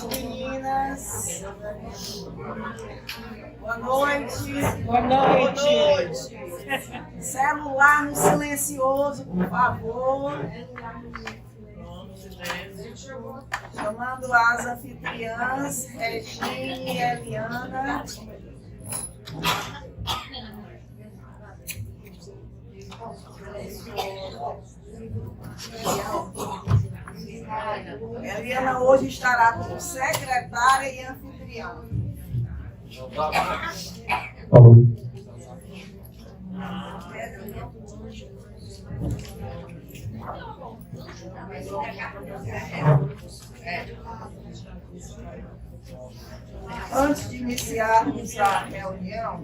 noite, meninas. Boa noite. Boa noite. Boa noite. Celular no silencioso, por favor. Chamando as anfitriãs, Regine e Eliana. Eliana hoje estará como secretária e anfitriã. Antes de iniciarmos a reunião,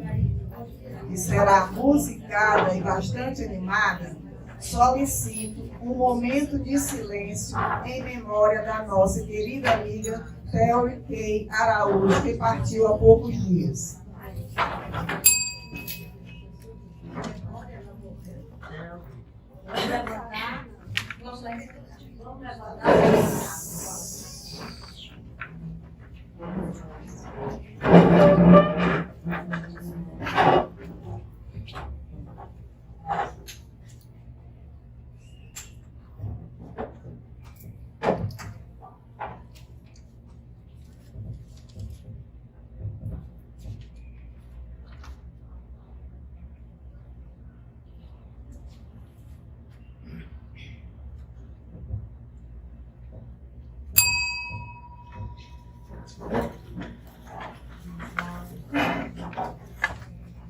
que será musicada e bastante animada, solicito um momento de silêncio em memória da nossa querida amiga Theory K. Araújo, que partiu há poucos dias.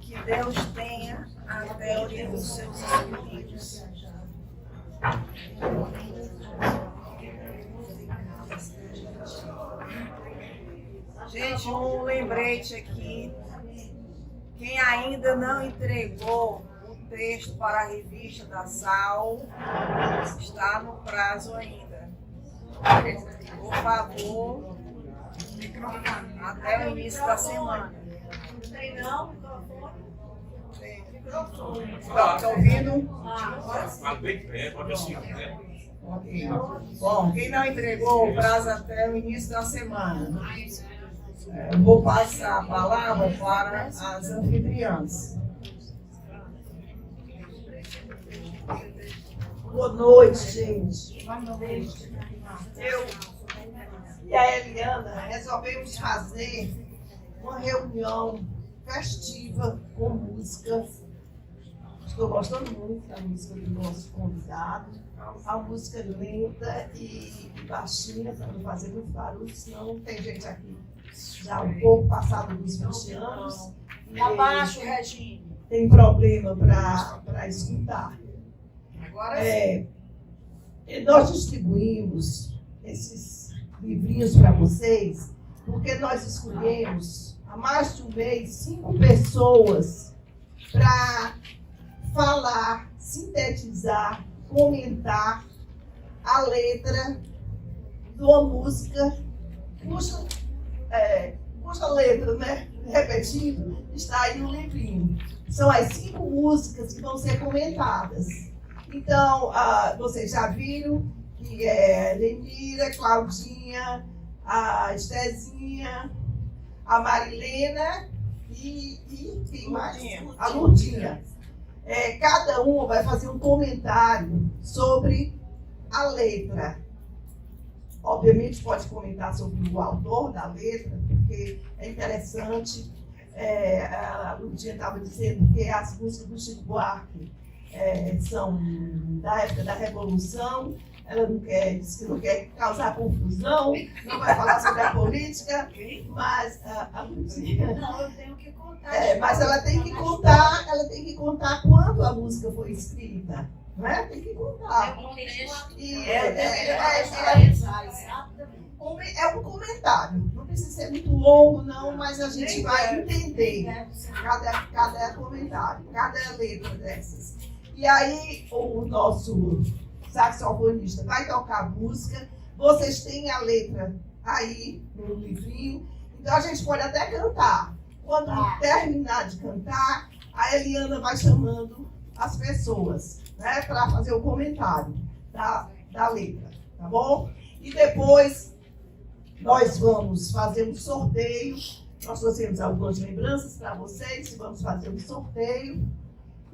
Que Deus tenha a Theory dos seus espíritos. Gente, um lembrete aqui. Quem ainda não entregou o texto para a revista da SAL, está no prazo ainda. Por favor, até o início da semana. Está ouvindo? Ok. Bom, quem não entregou o prazo até o início da semana, eu vou passar a palavra para as anfitriãs. Boa noite, gente. Boa noite. Eu e a Eliana resolvemos fazer uma reunião festiva com música. Estou gostando muito da música do nosso convidado. A música lenta e baixinha, para não fazer muito barulho, senão tem gente aqui já um pouco passado dos 20 anos. Abaixo, Regine. Tem problema para escutar. Agora nós distribuímos esses livrinhos para vocês, porque nós escolhemos há mais de um mês 5 pessoas para falar, sintetizar, comentar a letra de uma música cuja letra, né, repetindo, está aí no livrinho. São as 5 músicas que vão ser comentadas. Então, vocês já viram que é Lenira, Claudinha, a Estezinha, a Marilena e quem mais? A Lurdinha. Cada uma vai fazer um comentário sobre a letra. Obviamente pode comentar sobre o autor da letra, porque é interessante. A Lurdinha estava dizendo que as músicas do Chico Buarque são da época da Revolução. Ela disse que não quer causar confusão, não vai falar sobre a política, mas a Lurdinha... Não, eu tenho que contar. Mas ela tem que contar quando a música foi escrita, né? Tem que contar. É um comentário, não precisa ser muito longo, não, mas a gente vai entender cada comentário, cada letra dessas. E aí o nosso saxofonista vai tocar a música, vocês têm a letra aí no livrinho, então a gente pode até cantar. Quando terminar de cantar, a Eliana vai chamando as pessoas, né, para fazer o comentário da letra, tá bom? E depois nós vamos fazer um sorteio. Nós trouxemos algumas lembranças para vocês, vamos fazer um sorteio.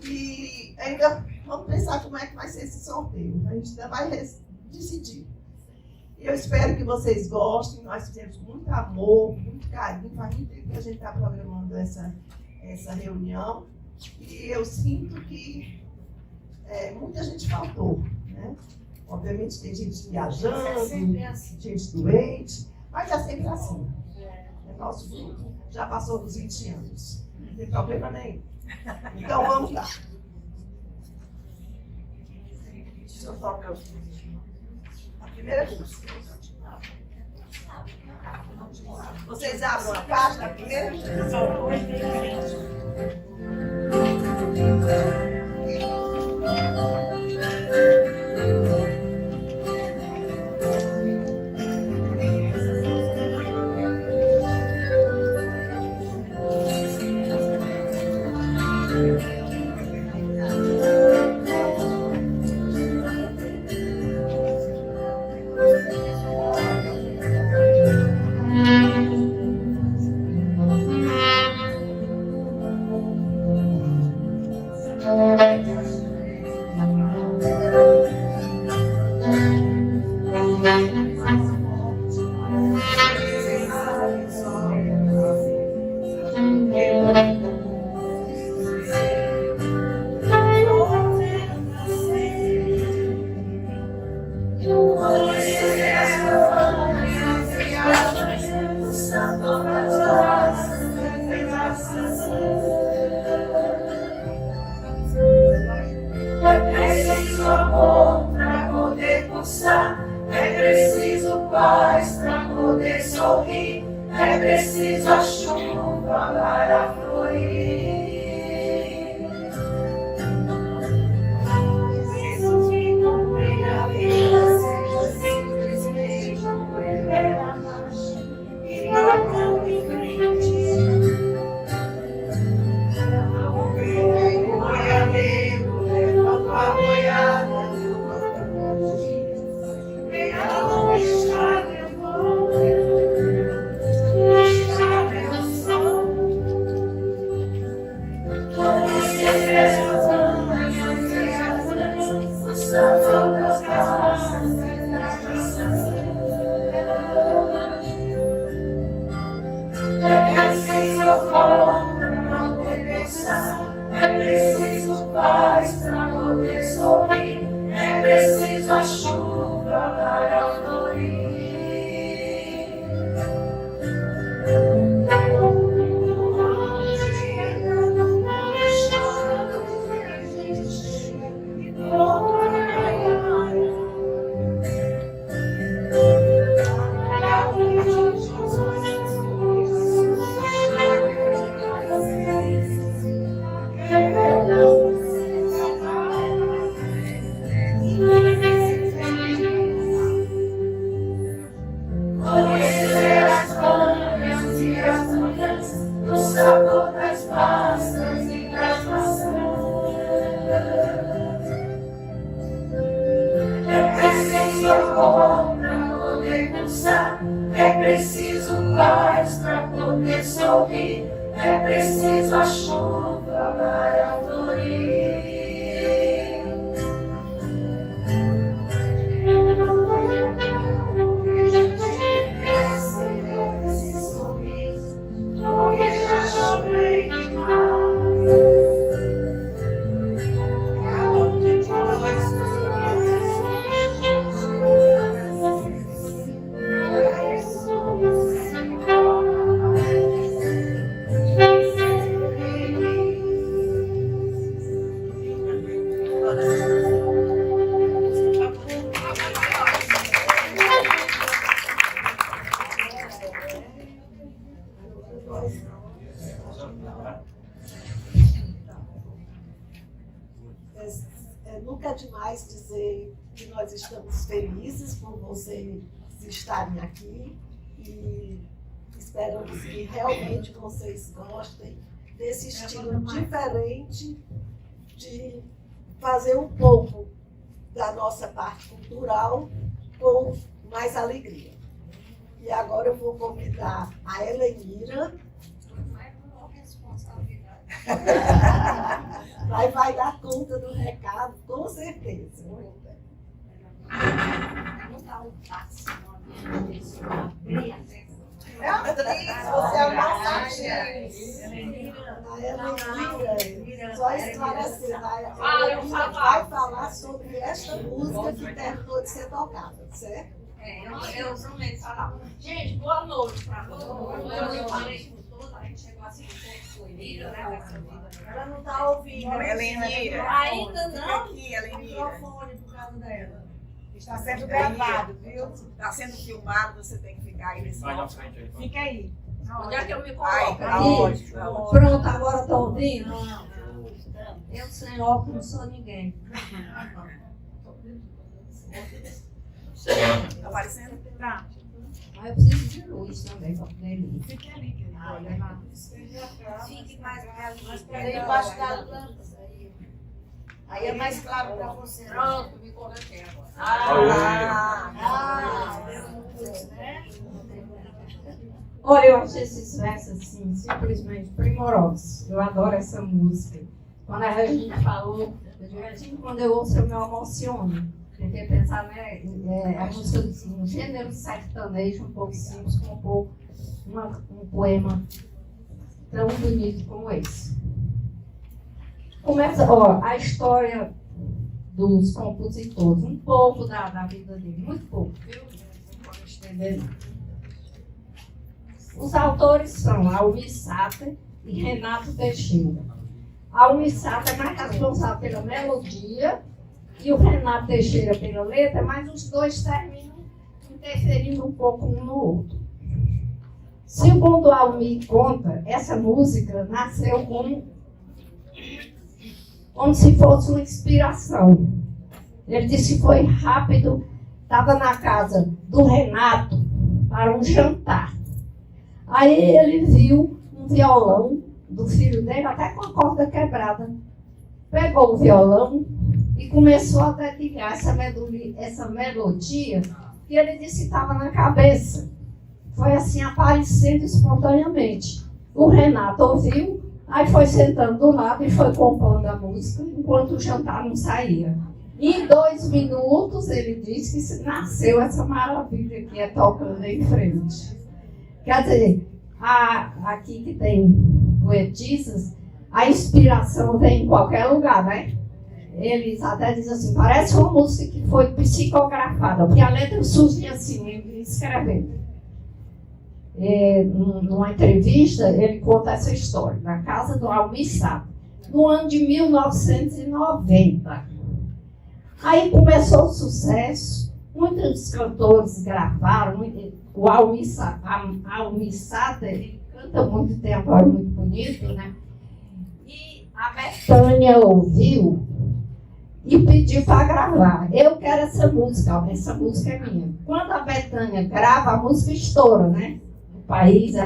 E ainda vamos pensar como é que vai ser esse sorteio. A gente ainda vai decidir. E eu espero que vocês gostem. Nós fizemos com muito amor, muito carinho. Faz muito tempo que a gente está programando essa reunião. E eu sinto que muita gente faltou, né? Obviamente tem gente viajando, gente doente, mas é sempre assim. Nosso grupo já passou dos 20 anos. Não tem problema nenhum. Então vamos lá. Deixa eu tocar a primeira música. Vocês abrem a caixa da primeira música. Nunca é demais dizer que nós estamos felizes por vocês estarem aqui e esperamos que realmente vocês gostem desse estilo diferente de fazer um pouco da nossa parte cultural com mais alegria. E agora eu vou convidar a Helenira. Mas vai dar conta do recado, com certeza. Beatriz, você é a nossa atriz. A Helenira, só esclarecendo, a Helenira vai falar sobre esta música que terminou de ser tocada, certo? Eu prometo falar. Gente, boa noite para todo mundo. Eu falei com todos, a gente chegou assim um pouco corrida, né? Dessa vida. Ela não está ouvindo. Helenira. Ainda não? Aqui, Helenira. Microfone por causa dela. Está sendo gravado, viu? Está sendo filmado, você tem que ficar aí nesse Vai na momento. frente aí. Fica aí. Onde é que eu me Ai, coloco? tá Aqui? ótimo, tá ótimo. Pronto, agora está ouvindo? Eu sem óculos não sou ninguém. Tá aparecendo? Tá. Mas eu preciso de luz também para poder ler. Fique ali, querida. Fique mais pra Debaixo da lâmpada. Aí é mais claro para você. Pronto, me coloquei agora. Olha, eu achei esses versos assim, simplesmente primorosos. Eu adoro essa música. Quando a Regina falou, eu digo, Regina, quando eu ouço eu me emociono. Porque pensar, né, a música assim, um gênero sertanejo um pouco simples, compor um poema tão bonito como esse. Começa, ó, a história dos compositores, um pouco da vida dele, muito pouco, viu? Não pode estender, não. Os autores são Almir Sater e Renato Teixeira. Almir Sater é mais responsável pela melodia e o Renato Teixeira pela letra, mas os dois terminam interferindo um pouco um no outro. Segundo Almir conta, essa música nasceu como se fosse uma inspiração. Ele disse que foi rápido, estava na casa do Renato para um jantar. Aí ele viu um violão do filho dele, até com a corda quebrada. Pegou o violão e começou a dedilhar essa melodia que ele disse que estava na cabeça. Foi assim, aparecendo espontaneamente. O Renato ouviu, aí foi sentando do lado e foi compondo a música, enquanto o jantar não saía. E em 2 minutos, ele disse que nasceu essa maravilha que é tocando em frente. Quer dizer, aqui que tem poetisas, a inspiração vem em qualquer lugar, né? Eles até dizem assim, parece uma música que foi psicografada, porque a letra surge assim, ele escrevendo. Numa entrevista, ele conta essa história, na casa do Almir Sater, no ano de 1990. Aí começou o sucesso, muitos cantores gravaram, o Almir Sater, ele canta muito, tem a voz muito bonita, né? E a Bethânia ouviu e pediu para gravar. Eu quero essa música é minha. Quando a Bethânia grava, a música estoura, né? No país,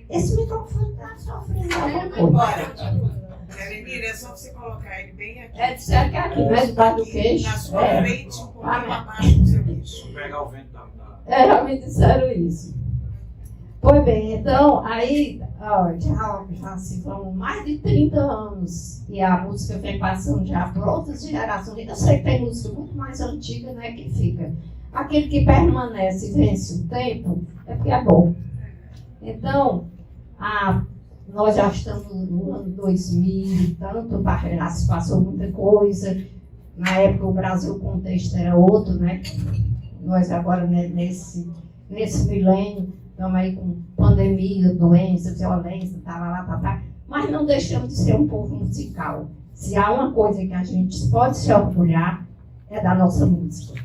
esse microfone está sofrendo alguma coisa. Helenira, é só você colocar ele bem aqui. É disser que é aqui, mais debaixo do queixo. Na sua frente, um pouquinho abaixo do seu queixo. Vou pegar o vento da... Já me disseram isso. Pois bem, então, aí, ó, já assim, foram mais de 30 anos e a música vem passando já por outras gerações. Eu sei que tem música muito mais antiga, né, que fica. Aquele que permanece e vence o tempo, é porque é bom. Então, nós já estamos no ano 2000, tanto já se passou muita coisa. Na época o Brasil, o contexto era outro, né? Nós agora, né, nesse milênio, estamos aí com pandemia, doença, violência, mas não deixamos de ser um povo musical. Se há uma coisa que a gente pode se orgulhar, é da nossa música.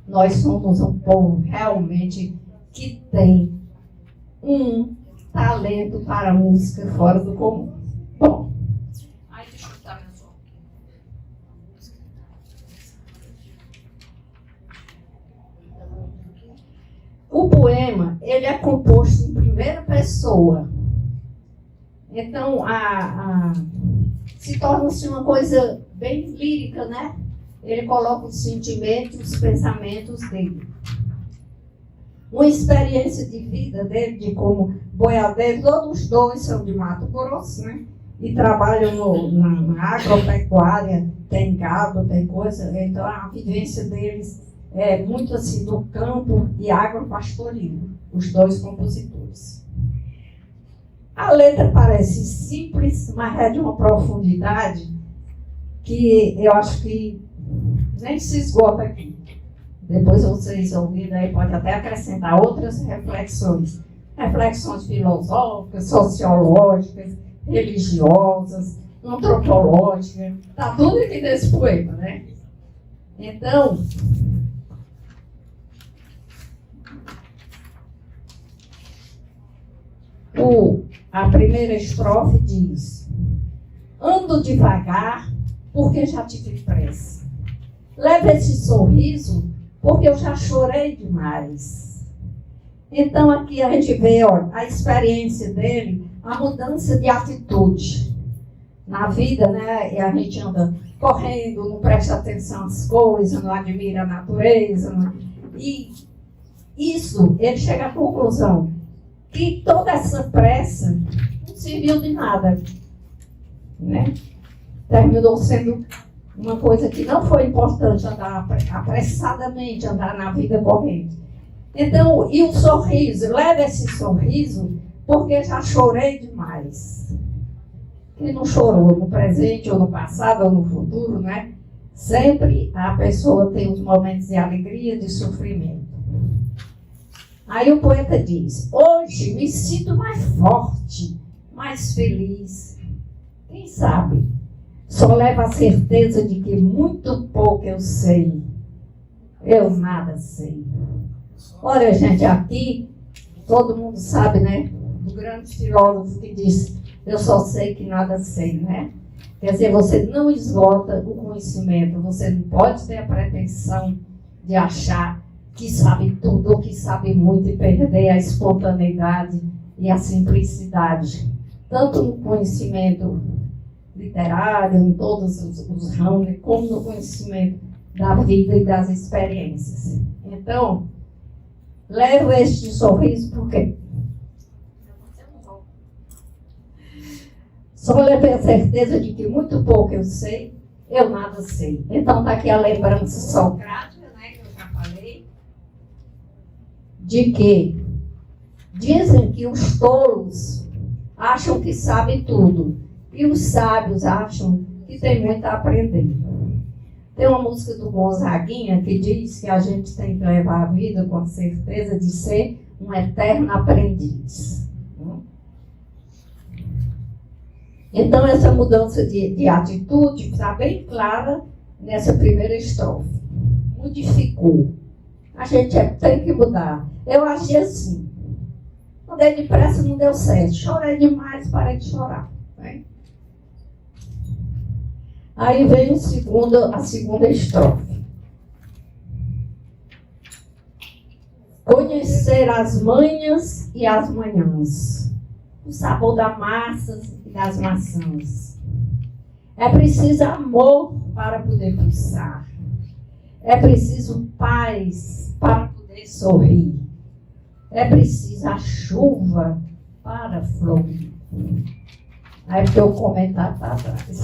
Nós somos um povo realmente que tem um talento para a música fora do comum. Bom, aí deixa eu botar meu som. O poema, ele é composto em primeira pessoa. Então, se torna-se uma coisa bem lírica, né? Ele coloca os sentimentos, os pensamentos dele. uma experiência de vida dele, de como boiadeiro, todos os dois são de Mato Grosso, né? E trabalham na agropecuária, tem gado, tem coisa, então a vivência deles é muito assim do campo e agropastoril, os dois compositores. A letra parece simples, mas é de uma profundidade que eu acho que nem se esgota aqui. Depois vocês ouvirem aí, pode até acrescentar outras reflexões. Reflexões filosóficas, sociológicas, religiosas, antropológicas. Está tudo aqui nesse poema, né? Então, a primeira estrofe diz: ando devagar porque já tive pressa. Leva esse sorriso porque eu já chorei demais. Então aqui a gente vê, ó, a experiência dele, a mudança de atitude na vida, né? E a gente anda correndo, não presta atenção às coisas, não admira a natureza, né? E isso, ele chega à conclusão que toda essa pressa não serviu de nada, né? Terminou sendo uma coisa que não foi importante, andar apressadamente, andar na vida corrente. Então, e o sorriso, leva esse sorriso, porque já chorei demais. Quem não chorou no presente, ou no passado, ou no futuro, né? Sempre a pessoa tem os momentos de alegria, de sofrimento. Aí o poeta diz: hoje me sinto mais forte, mais feliz. Quem sabe? Só leva a certeza de que muito pouco eu sei. Eu nada sei. Olha, gente, aqui todo mundo sabe, né? O grande filósofo que diz: eu só sei que nada sei, né? Quer dizer, você não esgota o conhecimento. Você não pode ter a pretensão de achar que sabe tudo ou que sabe muito e perder a espontaneidade e a simplicidade. Tanto no conhecimento literário, em todos os ramos, como no conhecimento da vida e das experiências. Então, levo este sorriso porque só levei a certeza de que muito pouco eu sei, eu nada sei. Então está aqui a lembrança socrática, né, que eu já falei, de que dizem que os tolos acham que sabem tudo. E os sábios acham que tem muito a aprender. Tem uma música do Gonzaguinha que diz que a gente tem que levar a vida com a certeza de ser um eterno aprendiz. Então, essa mudança de atitude está bem clara nessa primeira estrofe. Modificou. A gente tem que mudar. Eu agi assim. Andei depressa, não deu certo. Chorei demais, parei de chorar. Né? Aí vem a segunda estrofe. Conhecer as manhas e as manhãs, o sabor das massas e das maçãs. É preciso amor para poder pulsar. É preciso paz para poder sorrir. É preciso a chuva para florir. Aí porque o comentário está atrás.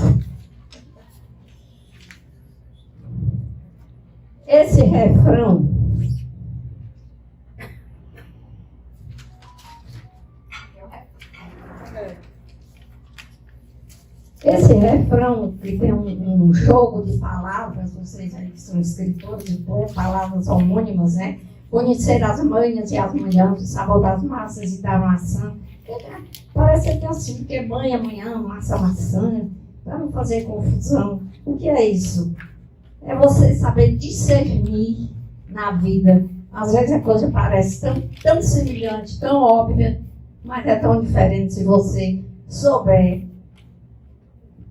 Esse refrão que tem um jogo de palavras, vocês aí que são escritores de palavras homônimas, né? Conhecer as manhas e as manhãs, o sabor das massas e da maçã. Parece que é assim, porque manha, amanhã, massa, maçã, para não fazer confusão. O que é isso? É você saber discernir na vida. Às vezes a coisa parece tão semelhante, tão óbvia, mas é tão diferente se você souber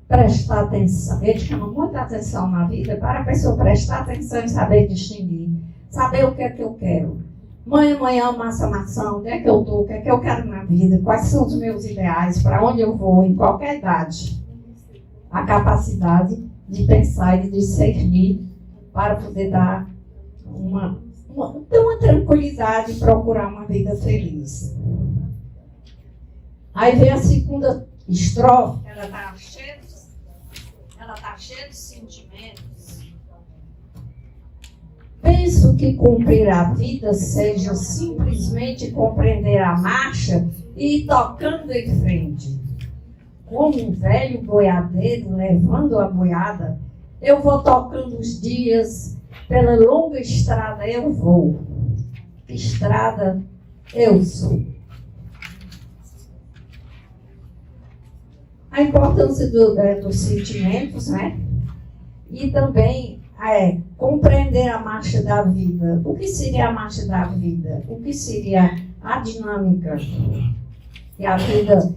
prestar atenção. Ele chama muita atenção na vida para a pessoa prestar atenção e saber distinguir. Saber o que é que eu quero. Amanhã, massa, maçã, onde é que eu estou, o que é que eu quero na vida, quais são os meus ideais, para onde eu vou, em qualquer idade. A capacidade de pensar e de discernir para poder dar uma ter uma tranquilidade e procurar uma vida feliz. Aí vem a segunda estrofe. Ela tá cheia de sentimentos. Penso que cumprir a vida seja simplesmente compreender a marcha e ir tocando em frente. Como um velho boiadeiro levando a boiada, eu vou tocando os dias, pela longa estrada eu vou. Estrada eu sou. A importância dos sentimentos, né? E também compreender a marcha da vida. O que seria a marcha da vida? O que seria a dinâmica? E a vida,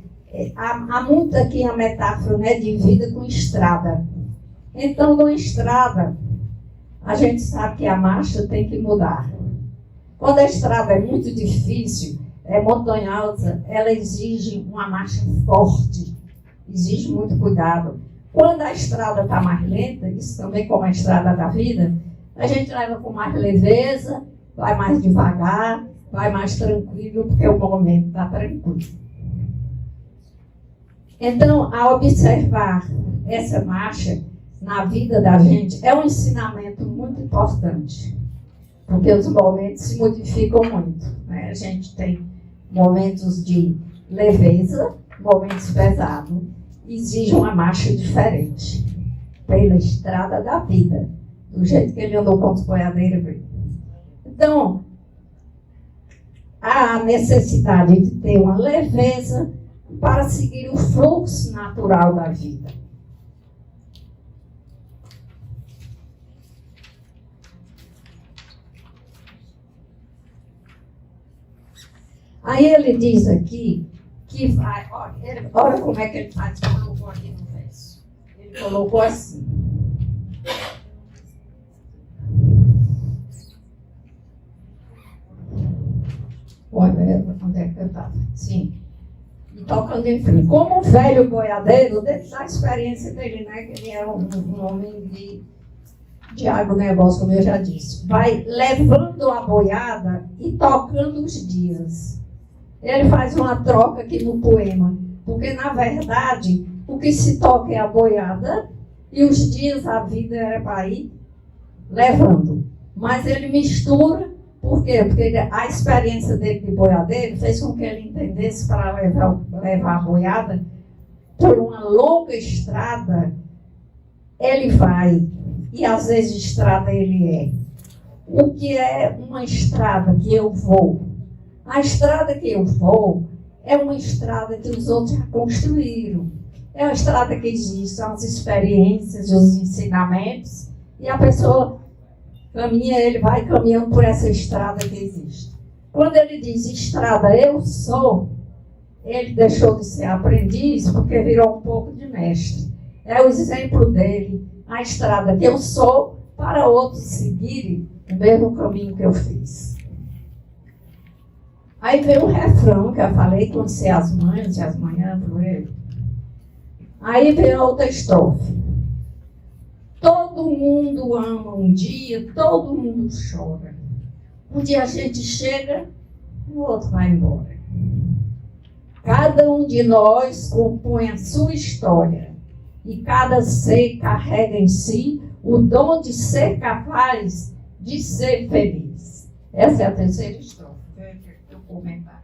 há muito aqui a metáfora, né, de vida com estrada. Então, numa estrada, a gente sabe que a marcha tem que mudar. Quando a estrada é muito difícil, é montanhosa, ela exige uma marcha forte, exige muito cuidado. Quando a estrada está mais lenta, isso também como a estrada da vida, a gente leva com mais leveza, vai mais devagar, vai mais tranquilo, porque o momento está tranquilo. Então, ao observar essa marcha na vida da gente, é um ensinamento muito importante, porque os momentos se modificam muito, né? A gente tem momentos de leveza, momentos pesados, exige uma marcha diferente pela estrada da vida, do jeito que ele andou com os boiadeiros. Então, há a necessidade de ter uma leveza para seguir o fluxo natural da vida. Aí ele diz aqui que vai, olha como é que ele faz, colocou aqui no verso. Ele colocou assim. Olha, onde é que eu estava? Sim. E tocando em frente. Como um velho boiadeiro, desde a experiência dele, né, que ele era um homem de agronegócio, como eu já disse, vai levando a boiada e tocando os dias. Ele faz uma troca aqui no poema, porque, na verdade, o que se toca é a boiada e os dias a vida era para ir levando. Mas ele mistura, por quê? Porque a experiência dele de boiadeiro fez com que ele entendesse para levar a boiada por uma longa estrada, ele vai, e às vezes estrada ele é. O que é uma estrada que eu vou? A estrada que eu vou é uma estrada que os outros já construíram. É uma estrada que existe, são as experiências, os ensinamentos, e a pessoa caminha, ele vai caminhando por essa estrada que existe. Quando ele diz estrada eu sou, ele deixou de ser aprendiz porque virou um pouco de mestre. É o exemplo dele, a estrada que eu sou, para outros seguirem o mesmo caminho que eu fiz. Aí vem um refrão que eu falei, conhecer as mães e as manhãs por ele. Aí vem a outra estrofe. Todo mundo ama um dia, todo mundo chora. Um dia a gente chega, o outro vai embora. Cada um de nós compõe a sua história. E cada ser carrega em si o dom de ser capaz de ser feliz. Essa é a terceira estrofe. Comentar.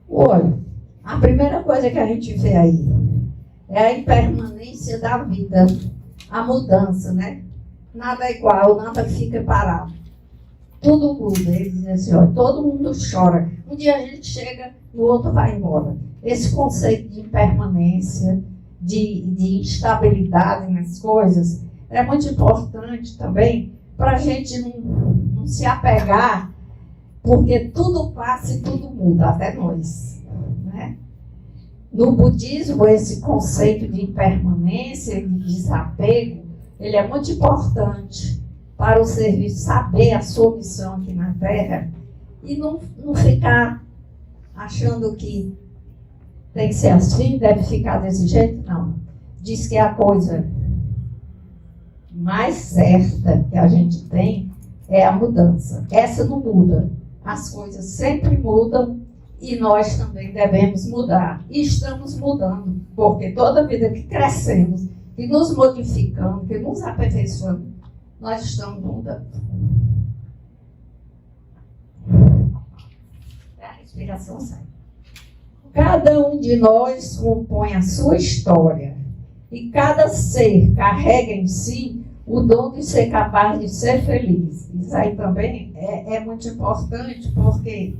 Olha, a primeira coisa que a gente vê aí é a impermanência da vida, a mudança, né? Nada é igual, nada fica parado. Tudo muda. Ele diz assim, olha, todo mundo chora. Um dia a gente chega, o outro vai embora. Esse conceito de impermanência, de instabilidade nas coisas, é muito importante também para a gente não se apegar, porque tudo passa e tudo muda, até nós. Né? No budismo, esse conceito de impermanência, de desapego, ele é muito importante para o serviço saber a sua missão aqui na Terra e não ficar achando que tem que ser assim, deve ficar desse jeito, não. diz que a coisa mais certa que a gente tem é a mudança. Essa não muda. As coisas sempre mudam e nós também devemos mudar. E estamos mudando, porque toda vida que crescemos, que nos modificamos, que nos aperfeiçoamos, nós estamos mudando. A respiração sai. Cada um de nós compõe a sua história. E cada ser carrega em si o dom de ser capaz de ser feliz. Isso aí também é muito importante, porque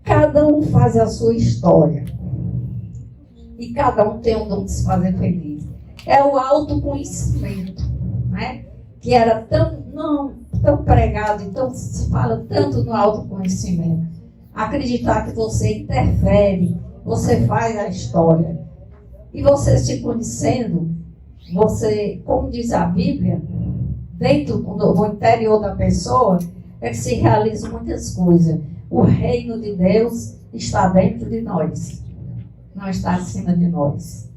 cada um faz a sua história. E cada um tem um dom de se fazer feliz. É o autoconhecimento, né? Que era tão pregado, então se fala tanto no autoconhecimento. Acreditar que você interfere, você faz a história. E você se conhecendo, você, como diz a Bíblia, dentro do interior da pessoa, é que se realizam muitas coisas. O reino de Deus está dentro de nós, não está acima de nós.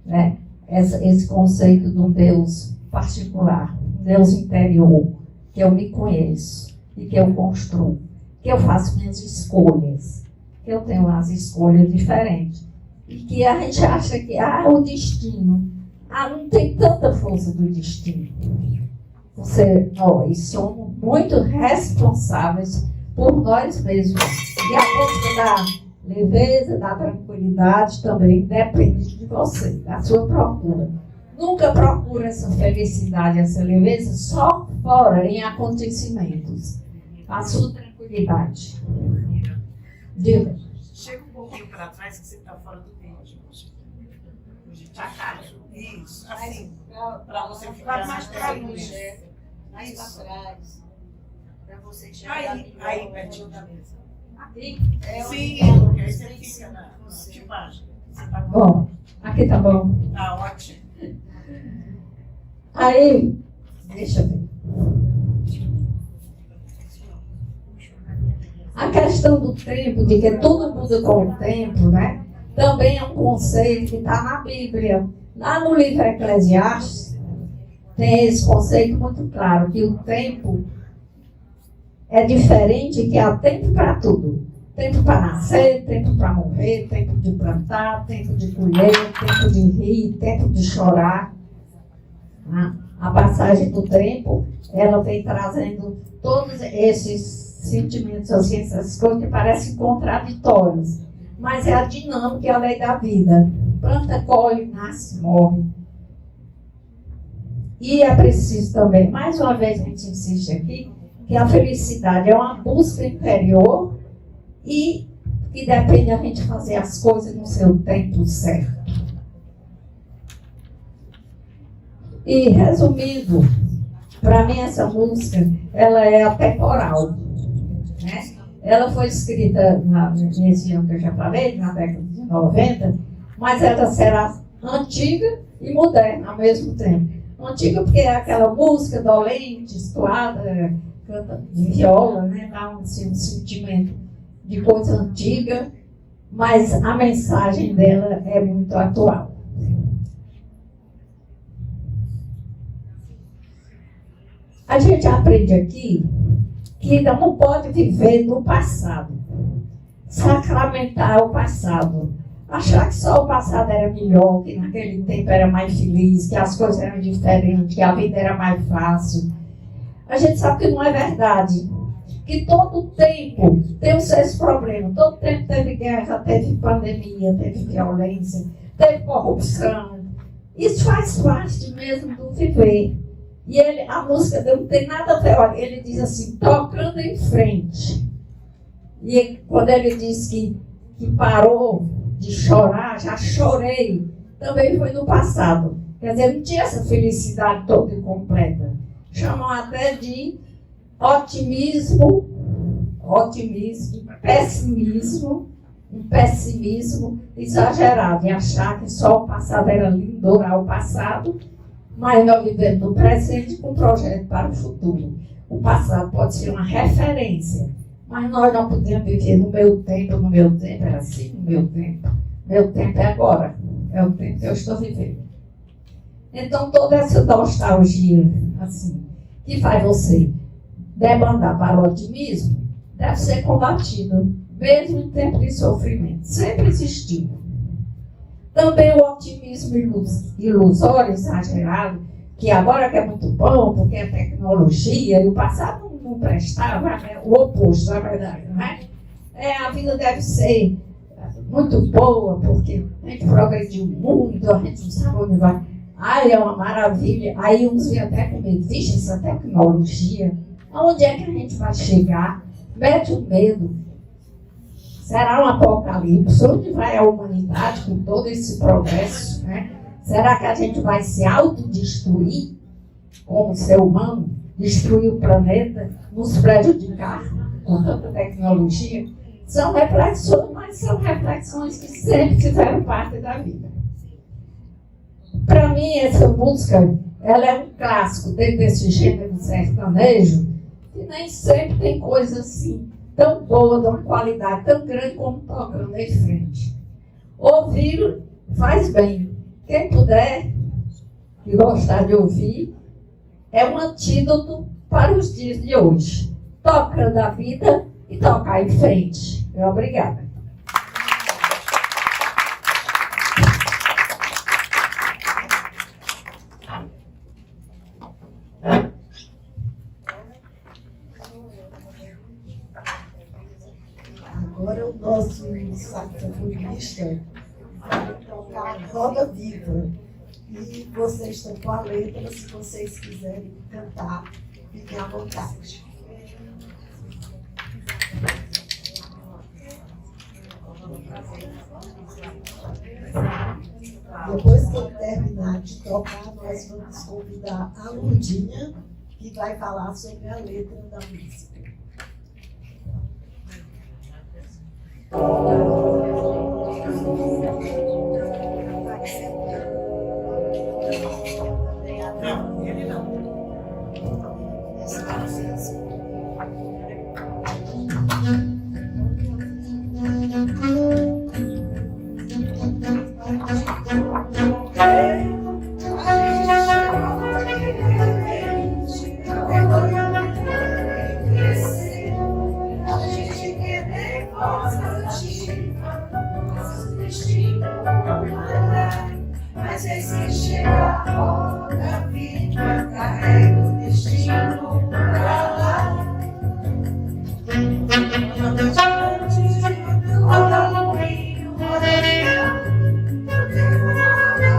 Né? Esse conceito de um Deus particular, um Deus interior, que eu me conheço e que eu construo, que eu faço minhas escolhas, que eu tenho as escolhas diferentes. E que a gente acha que o destino, não tem tanta força do destino. Nós somos muito responsáveis por nós mesmos. E a força da leveza, da tranquilidade também depende de você, da sua procura. Nunca procura essa felicidade, essa leveza só fora em acontecimentos. A sua tranquilidade. Diga. Chega um pouquinho para trás que você está fora do tempo. Isso, assim, para você ficar mais tranquilo. Mais para trás. Para você chegar Aí, pertinho da mesa. aqui. Sim, aí você fica na filmagem. Bom, aqui tá bom. Tá ótimo. Aí, deixa eu ver. A questão do tempo, de que tudo muda com o tempo, né? Também é um conceito que está na Bíblia. Lá no livro Eclesiastes, tem esse conceito muito claro, que o tempo é diferente, que há tempo para tudo. Tempo para nascer, tempo para morrer, tempo de plantar, tempo de colher, tempo de rir, tempo de chorar. A passagem do tempo, ela vem trazendo todos esses sentimentos, assim, essas coisas que parecem contraditórias. Mas é a dinâmica e a lei da vida. Planta, colhe, nasce, morre. E é preciso também, mais uma vez a gente insiste aqui, que a felicidade é uma busca interior e que depende da gente fazer as coisas no seu tempo certo. E, resumindo, para mim essa música, ela é atemporal, né? Ela foi escrita nesse ano que eu já falei, na década de 90, mas ela será antiga e moderna ao mesmo tempo. Antiga porque é aquela música dolente, estuada, canta de viola, né? Dá um sentimento de coisa antiga, mas a mensagem dela é muito atual. A gente aprende aqui que ainda não pode viver no passado, sacramentar o passado, achar que só o passado era melhor, que naquele tempo era mais feliz, que as coisas eram diferentes, que a vida era mais fácil. A gente sabe que não é verdade, que todo tempo tem os seus problemas, todo tempo teve guerra, teve pandemia, teve violência, teve corrupção. Isso faz parte mesmo do viver. E a música dele não tem nada a ver, olha, ele diz assim, tocando em frente. E quando ele diz que parou de chorar, já chorei, também foi no passado. Quer dizer, não tinha essa felicidade toda e completa. Chamam até de otimismo, um pessimismo exagerado, e achar que só o passado era lindo, orar o passado, mas nós vivemos no presente com um projeto para o futuro. O passado pode ser uma referência, mas nós não podemos viver no meu tempo era assim, no meu tempo. Meu tempo é agora, é o tempo que eu estou vivendo. Então, toda essa nostalgia, assim, que faz você demandar para o otimismo, deve ser combatido, mesmo em tempo de sofrimento. Sempre existiu. Também o otimismo ilusório, exagerado, que agora que é muito bom, porque é tecnologia, e o passado não prestava, né? O oposto, na verdade, não é? A vida deve ser muito boa, porque a gente progrediu muito, a gente não sabe onde vai. Ai, é uma maravilha. Aí uns vêm até com medo, vixe, essa tecnologia, aonde é que a gente vai chegar? Mete o medo. Será um apocalipse? Onde vai a humanidade com todo esse progresso, né? Será que a gente vai se autodestruir como ser humano? Destruir o planeta, nos prejudicar com tanta tecnologia? São reflexões, mas são reflexões que sempre fizeram parte da vida. Para mim, essa música, ela é um clássico dentro desse gênero sertanejo, que nem sempre tem coisa assim, tão boa, de uma qualidade tão grande como tocando em frente. Ouvir faz bem. Quem puder e gostar de ouvir, é um antídoto para os dias de hoje. Tocando a vida e tocar em frente. Obrigada. Agora o nosso saxofonista vai tocar Roda Viva. E vocês estão com a letra, se vocês quiserem cantar, fiquem à vontade. Depois que ele terminar de tocar, nós vamos convidar a Lourdinha, que vai falar sobre a letra da música. Não, ele não. Mas esse que chega a hora, vida, carrega o destino pra lá. Roda moinho, roda leão, eu tenho nada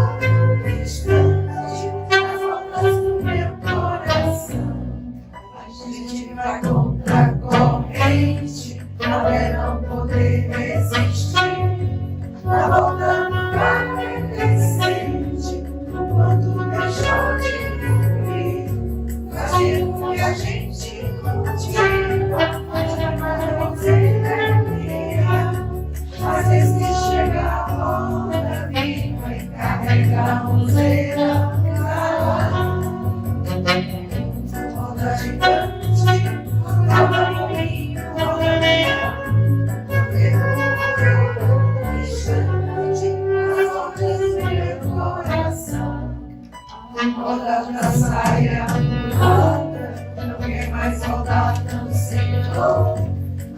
distante, as voltas do meu coração. A gente vai contra a corrente, até não poder resistir. Tá voltando pra crescente, quando deixou de ouvir, fazer com que a gente continua, mas você lembra, às vezes que chega a hora, viva e carrega a roseira pra lá. Roda gigante, roda moinho, roda leão, roda da saia, roda, não quer mais rodar tão cedo.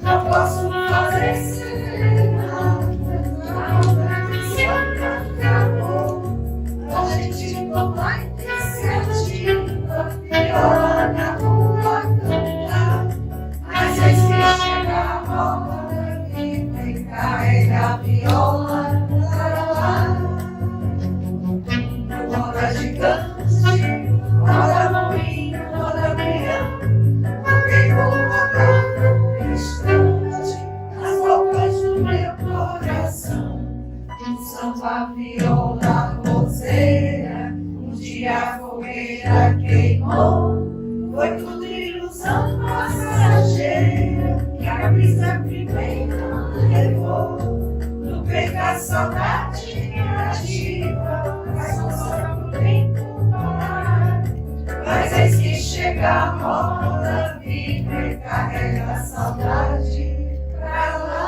Não posso fazer serenata, nada que só acabou. A gente toma iniciativa, viola na rua cantar. Às vezes que chega a hora, vem carrega a viola para lá. Roda gigante, roda moinho, roda leão, alguém vou rodar no instante, as voltas do meu coração. Um samba, viola, roseira, um dia a fogueira queimou. Foi tudo ilusão passageira, que a brisa primeira levou. No peito a saudade ativa, faz só pro tempo parar. Mas eis que chega a roda viva e carrega a saudade pra lá.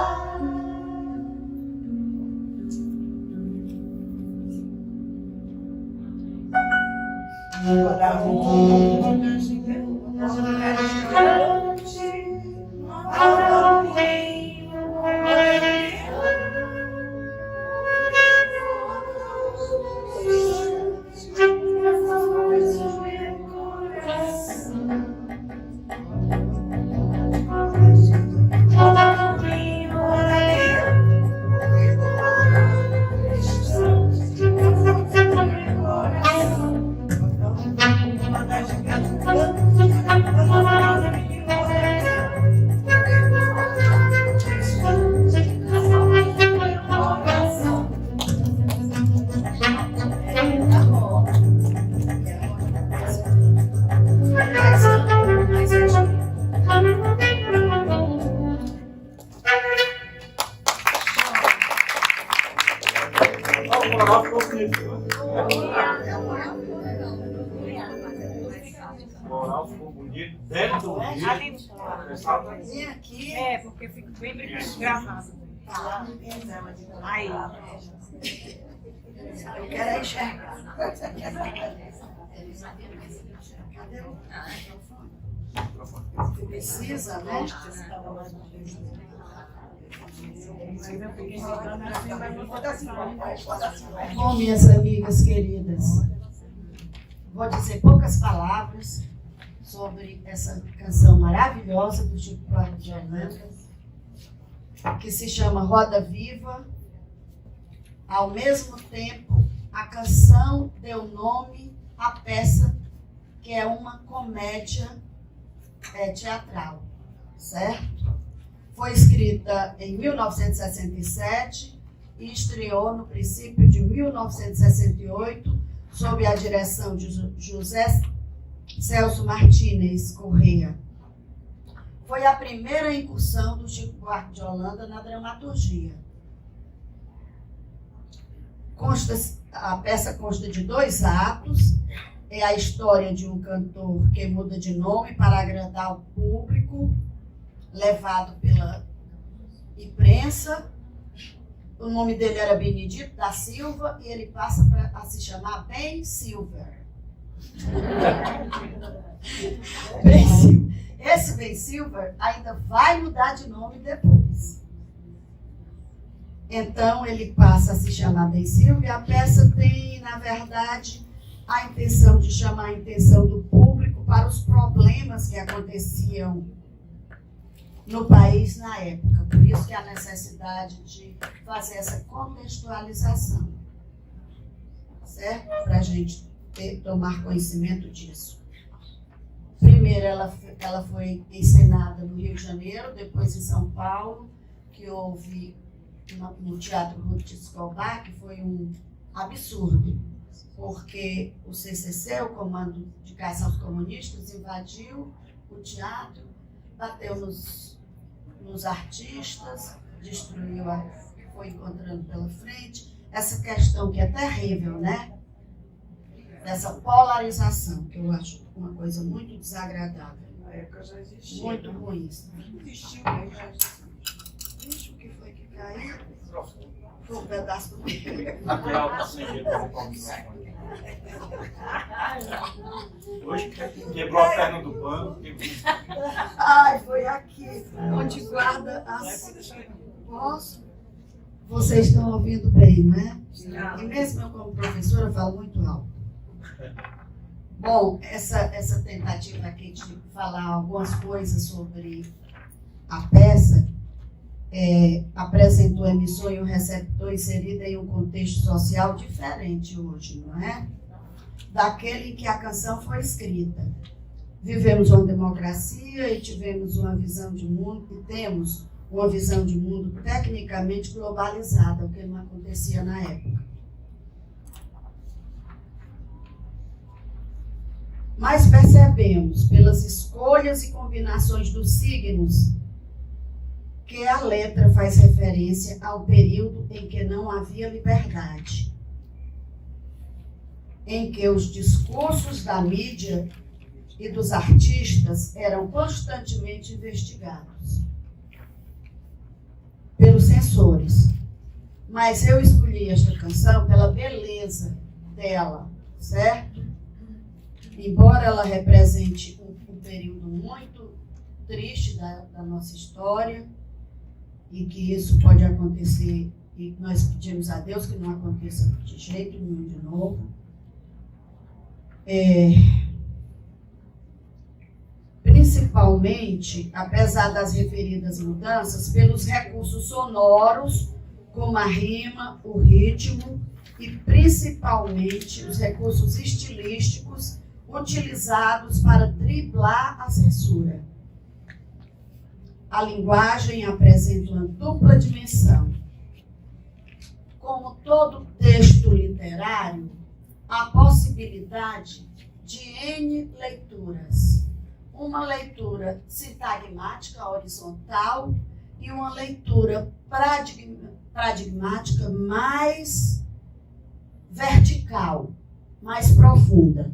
Moral ficou bonito, dentro do vídeo. Vem aqui. É, porque eu fico bem gravado. Aí. Eu quero enxergar. Precisa, né? Bom, minhas amigas queridas, vou dizer poucas palavras sobre essa canção maravilhosa do Chico Buarque de Holanda, que se chama Roda Viva. Ao mesmo tempo, a canção deu nome à peça, que é uma comédia teatral, certo? Foi escrita em 1967 e estreou no princípio de 1968, sob a direção de José Celso Martínez Corrêa. Foi a primeira incursão do Chico Buarque de Holanda na dramaturgia. A peça consta de 2 atos. É a história de um cantor que muda de nome para agradar o público, levado pela imprensa. O nome dele era Benedito da Silva e ele passa a se chamar Ben Silver. Ben Silver. Esse Ben Silver ainda vai mudar de nome depois. Então ele passa a se chamar Ben Silver e a peça tem, na verdade, a intenção de chamar a atenção do público para os problemas que aconteciam no país na época. Por isso que há necessidade de fazer essa contextualização, certo? Para a gente tomar conhecimento disso. Primeiro ela foi encenada no Rio de Janeiro, depois em São Paulo, que houve no Teatro Ruth Escobar, que foi um absurdo, porque o CCC, o Comando de Caça aos Comunistas, invadiu o teatro, bateu nos artistas, destruiu foi encontrando pela frente. Essa questão que é terrível, né? Dessa polarização, que eu acho uma coisa muito desagradável. Na época já existia. Muito ruim. Existiu mesmo, já existia. Ixi, o que foi que caiu? Foi um pedaço do meio. Material tá sem jeito para comissão. Hoje quebrou a perna do pano. Ai, foi aqui, onde guarda as... Posso? Vocês estão ouvindo bem, não é? E mesmo eu, como professora, falo muito alto. Bom, essa tentativa aqui de falar algumas coisas sobre a peça apresentou a emissor e o receptor inserido em um contexto social diferente hoje, não é? Daquele em que a canção foi escrita. Vivemos uma democracia e tivemos uma visão de mundo, e temos uma visão de mundo tecnicamente globalizada, o que não acontecia na época. Mas percebemos, pelas escolhas e combinações dos signos, que a letra faz referência ao período em que não havia liberdade, em que os discursos da mídia e dos artistas eram constantemente investigados pelos censores. Mas eu escolhi esta canção pela beleza dela, certo? embora ela represente um período muito triste da nossa história, e que isso pode acontecer, e nós pedimos a Deus que não aconteça de jeito nenhum de novo. Principalmente, apesar das referidas mudanças, pelos recursos sonoros, como a rima, o ritmo, e principalmente os recursos estilísticos utilizados para driblar a censura. A linguagem apresenta uma dupla dimensão. Como todo texto literário, há possibilidade de N leituras. Uma leitura sintagmática horizontal e uma leitura paradigmática mais vertical, mais profunda,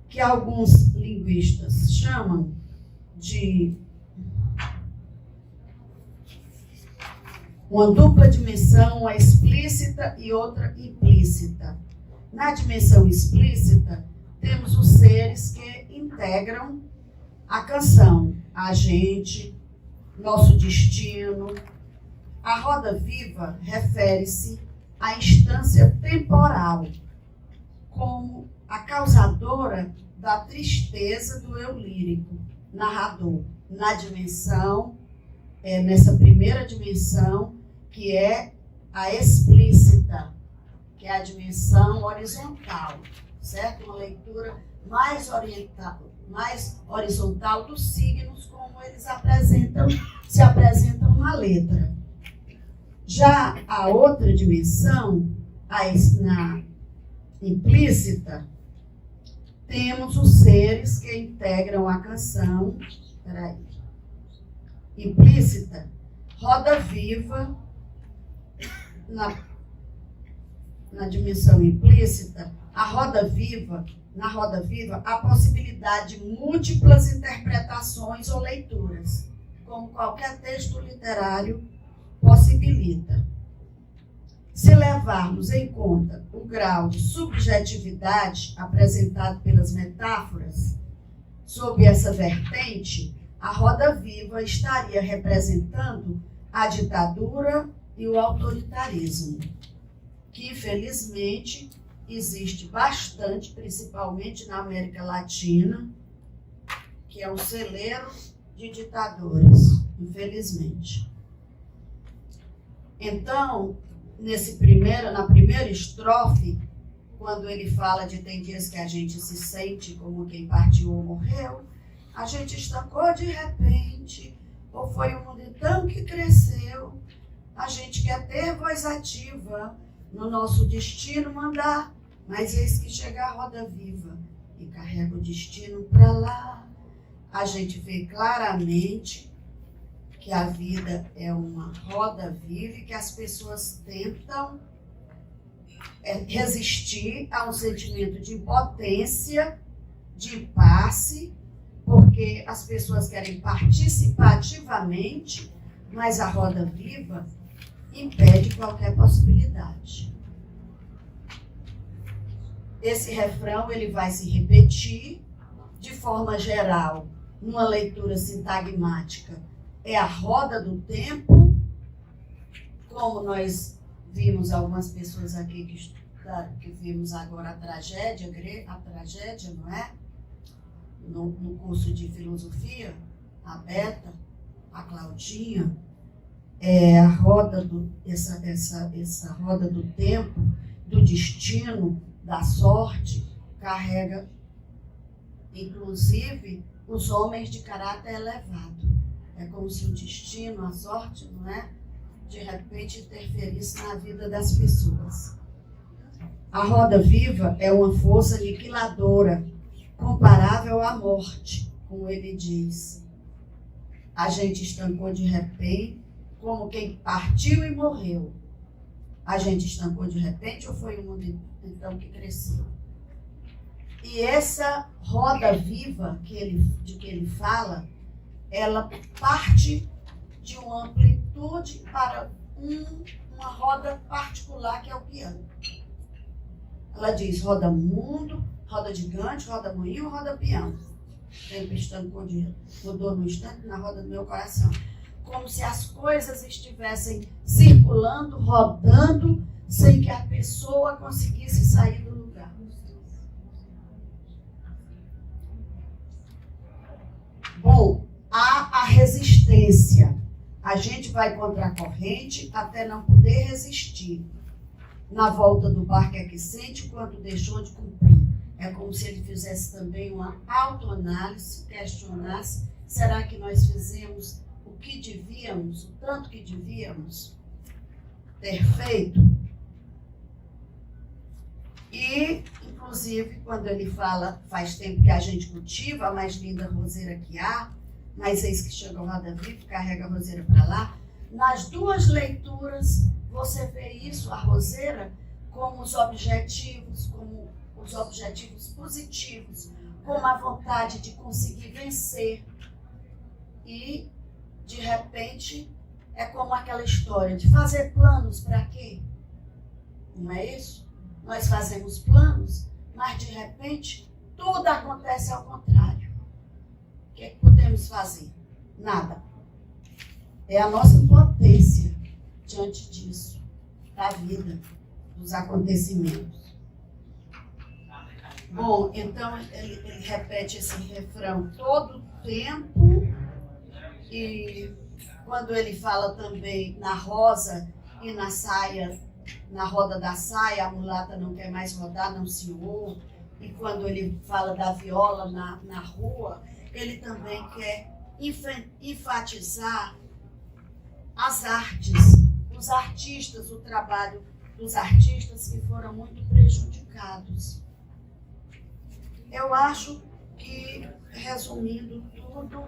que alguns linguistas chamam de uma dupla dimensão, uma explícita e outra implícita. Na dimensão explícita, temos os seres que integram a canção, a gente, nosso destino. A roda viva refere-se à instância temporal, como a causadora da tristeza do eu lírico, narrador, na dimensão, nessa primeira dimensão, que é a explícita, que é a dimensão horizontal, certo? Uma leitura mais horizontal dos signos, como eles se apresentam na letra. Já a outra dimensão, na implícita, temos os seres que integram a canção. Implícita, roda viva, na dimensão implícita, na roda viva, há possibilidade de múltiplas interpretações ou leituras, como qualquer texto literário possibilita. Se levarmos em conta o grau de subjetividade apresentado pelas metáforas, sob essa vertente, a roda viva estaria representando a ditadura e o autoritarismo, que infelizmente existe bastante, principalmente na América Latina, que é um celeiro de ditadores, infelizmente. Então, na primeira estrofe, quando ele fala de tem dias que a gente se sente como quem partiu ou morreu, a gente estancou de repente, ou foi um mundo então que cresceu, a gente quer ter voz ativa, no nosso destino mandar, mas eis que chega a roda viva e carrega o destino para lá. A gente vê claramente que a vida é uma roda viva e que as pessoas tentam resistir a um sentimento de impotência, de impasse, porque as pessoas querem participar ativamente, mas a roda viva impede qualquer possibilidade. Esse refrão ele vai se repetir de forma geral, numa leitura sintagmática. É a roda do tempo, como nós vimos algumas pessoas aqui que vimos agora a tragédia, não é? No curso de filosofia, a Beta, a Claudinha, a roda essa roda do tempo, do destino, da sorte, carrega, inclusive, os homens de caráter elevado. É como se o destino, a sorte, não é? De repente interferisse na vida das pessoas. A roda viva é uma força aniquiladora, comparável à morte, como ele diz. A gente estancou de repente, como quem partiu e morreu. A gente estancou de repente ou foi um mundo então que cresceu? E essa roda viva de que ele fala, ela parte de uma amplitude para uma roda particular que é o piano. Ela diz roda mundo, roda gigante, roda moinho, roda peão. Tempestando com dinheiro. Mudou no instante na roda do meu coração. Como se as coisas estivessem circulando, rodando, sem que a pessoa conseguisse sair do lugar. Bom, há a resistência. A gente vai contra a corrente até não poder resistir. Na volta do barco é que sente quando deixou de cumprir. É como se ele fizesse também uma autoanálise, questionasse, será que nós fizemos o que devíamos, o tanto que devíamos ter feito? E, inclusive, quando ele fala, faz tempo que a gente cultiva a mais linda roseira que há, mas eis que chega o Roda Viva, carrega a roseira para lá. Nas duas leituras, você vê isso, a roseira, como os objetivos positivos, como a vontade de conseguir vencer. E, de repente, é como aquela história de fazer planos para quê? Não é isso? Nós fazemos planos, mas, de repente, tudo acontece ao contrário. O que é que podemos fazer? Nada. É a nossa impotência diante disso, da vida, dos acontecimentos. Bom, então ele repete esse refrão todo o tempo, e quando ele fala também na rosa e na saia, na roda da saia, a mulata não quer mais rodar, não se ouve, e quando ele fala da viola na rua, ele também quer enfatizar as artes, os artistas, o trabalho dos artistas que foram muito prejudicados. Eu acho que, resumindo tudo,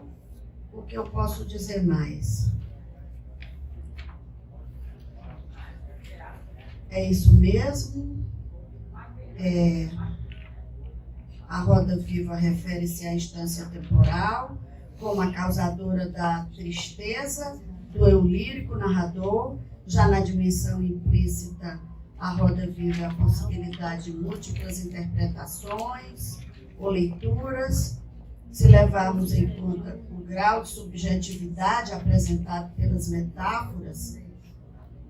o que eu posso dizer mais? É isso mesmo. A roda viva refere-se à instância temporal, como a causadora da tristeza, do eu lírico narrador. Já na dimensão implícita, a roda viva é a possibilidade de múltiplas interpretações ou leituras. Se levarmos em conta o grau de subjetividade apresentado pelas metáforas,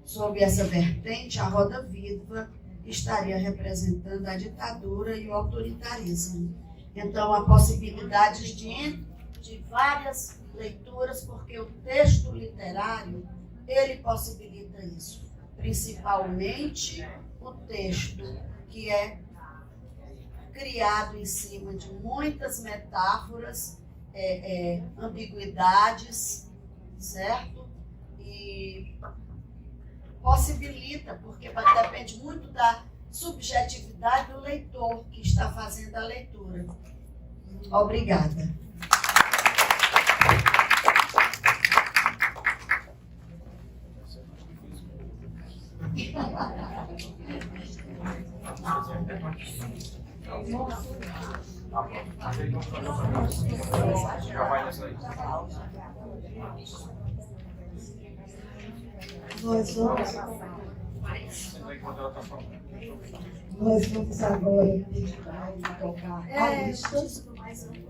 sob essa vertente, a roda viva estaria representando a ditadura e o autoritarismo. Então, há possibilidades de várias leituras, porque o texto literário, ele possibilita isso. Principalmente o texto que é criado em cima de muitas metáforas, ambiguidades, certo? E possibilita, porque depende muito da subjetividade do leitor que está fazendo a leitura. Obrigada. Nós vamos agora dedicar e tocar a lista.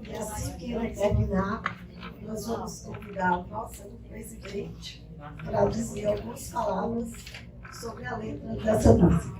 E assim que ela terminar, nós vamos convidar o nosso presidente para dizer algumas palavras sobre a letra dessa música.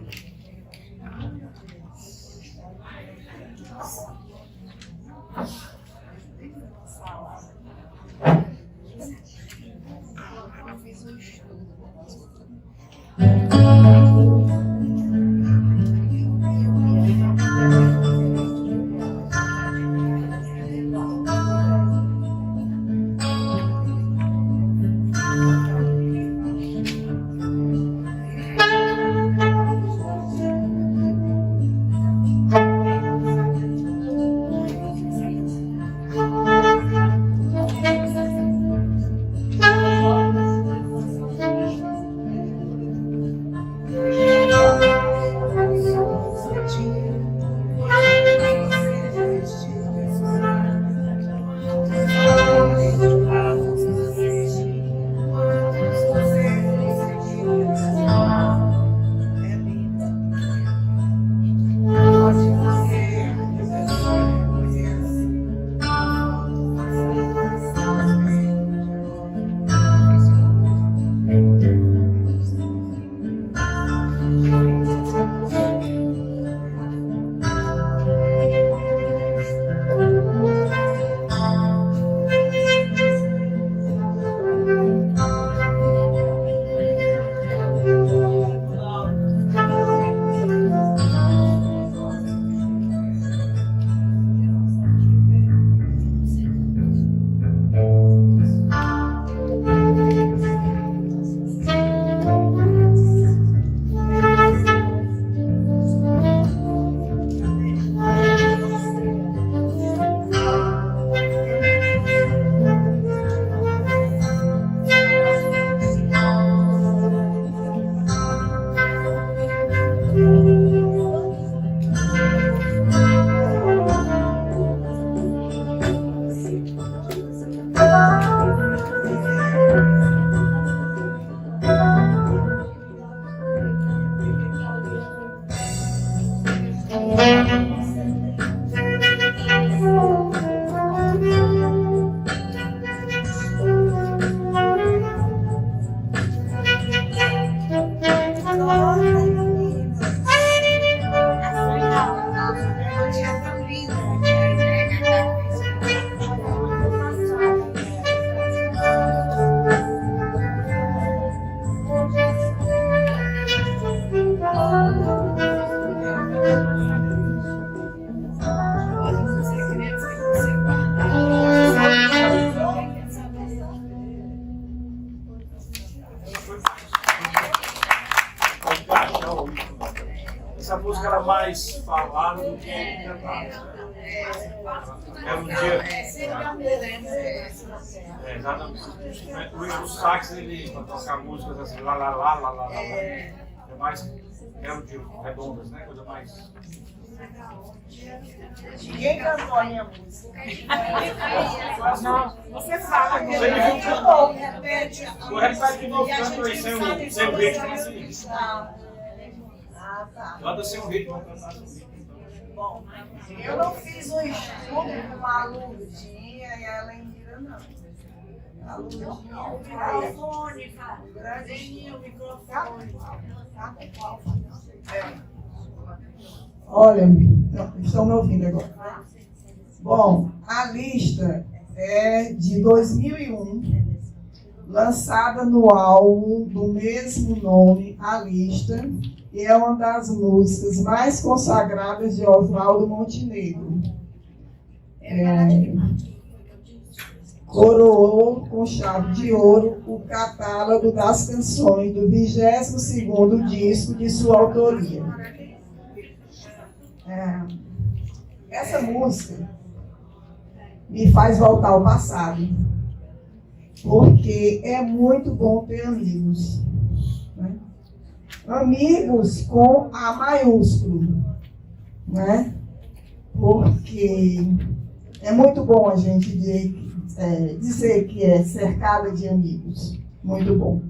mais falado do que cantado. É um dia. Exatamente. O sax, ele, para tocar músicas assim, lá, lá, lá, lá, lá, lá. É mais. É um dia redondas, né? Coisa mais. Ninguém cantou a minha música. Não, você fala que Você me viu Cantou. repete. O repete de novo, canto aí sem o ritmo assim. Ah, tá. Canta sem o ritmo, cantar sem o ritmo. Bom, eu não fiz um estudo com a Lurdinha e a Lendira, não. A Lurdinha Microfone, cara. Grandinho, o microfone. Olha, estão me ouvindo agora. Bom, a lista é de 2001, lançada no álbum do mesmo nome, A Lista, e é uma das músicas mais consagradas de Oswaldo Montenegro. Coroou com chave de ouro o catálogo das canções do 22º disco de sua autoria. Essa música me faz voltar ao passado, porque é muito bom ter amigos, né? Amigos com A maiúsculo, né? Porque é muito bom a gente dizer que é cercada de amigos, muito bom.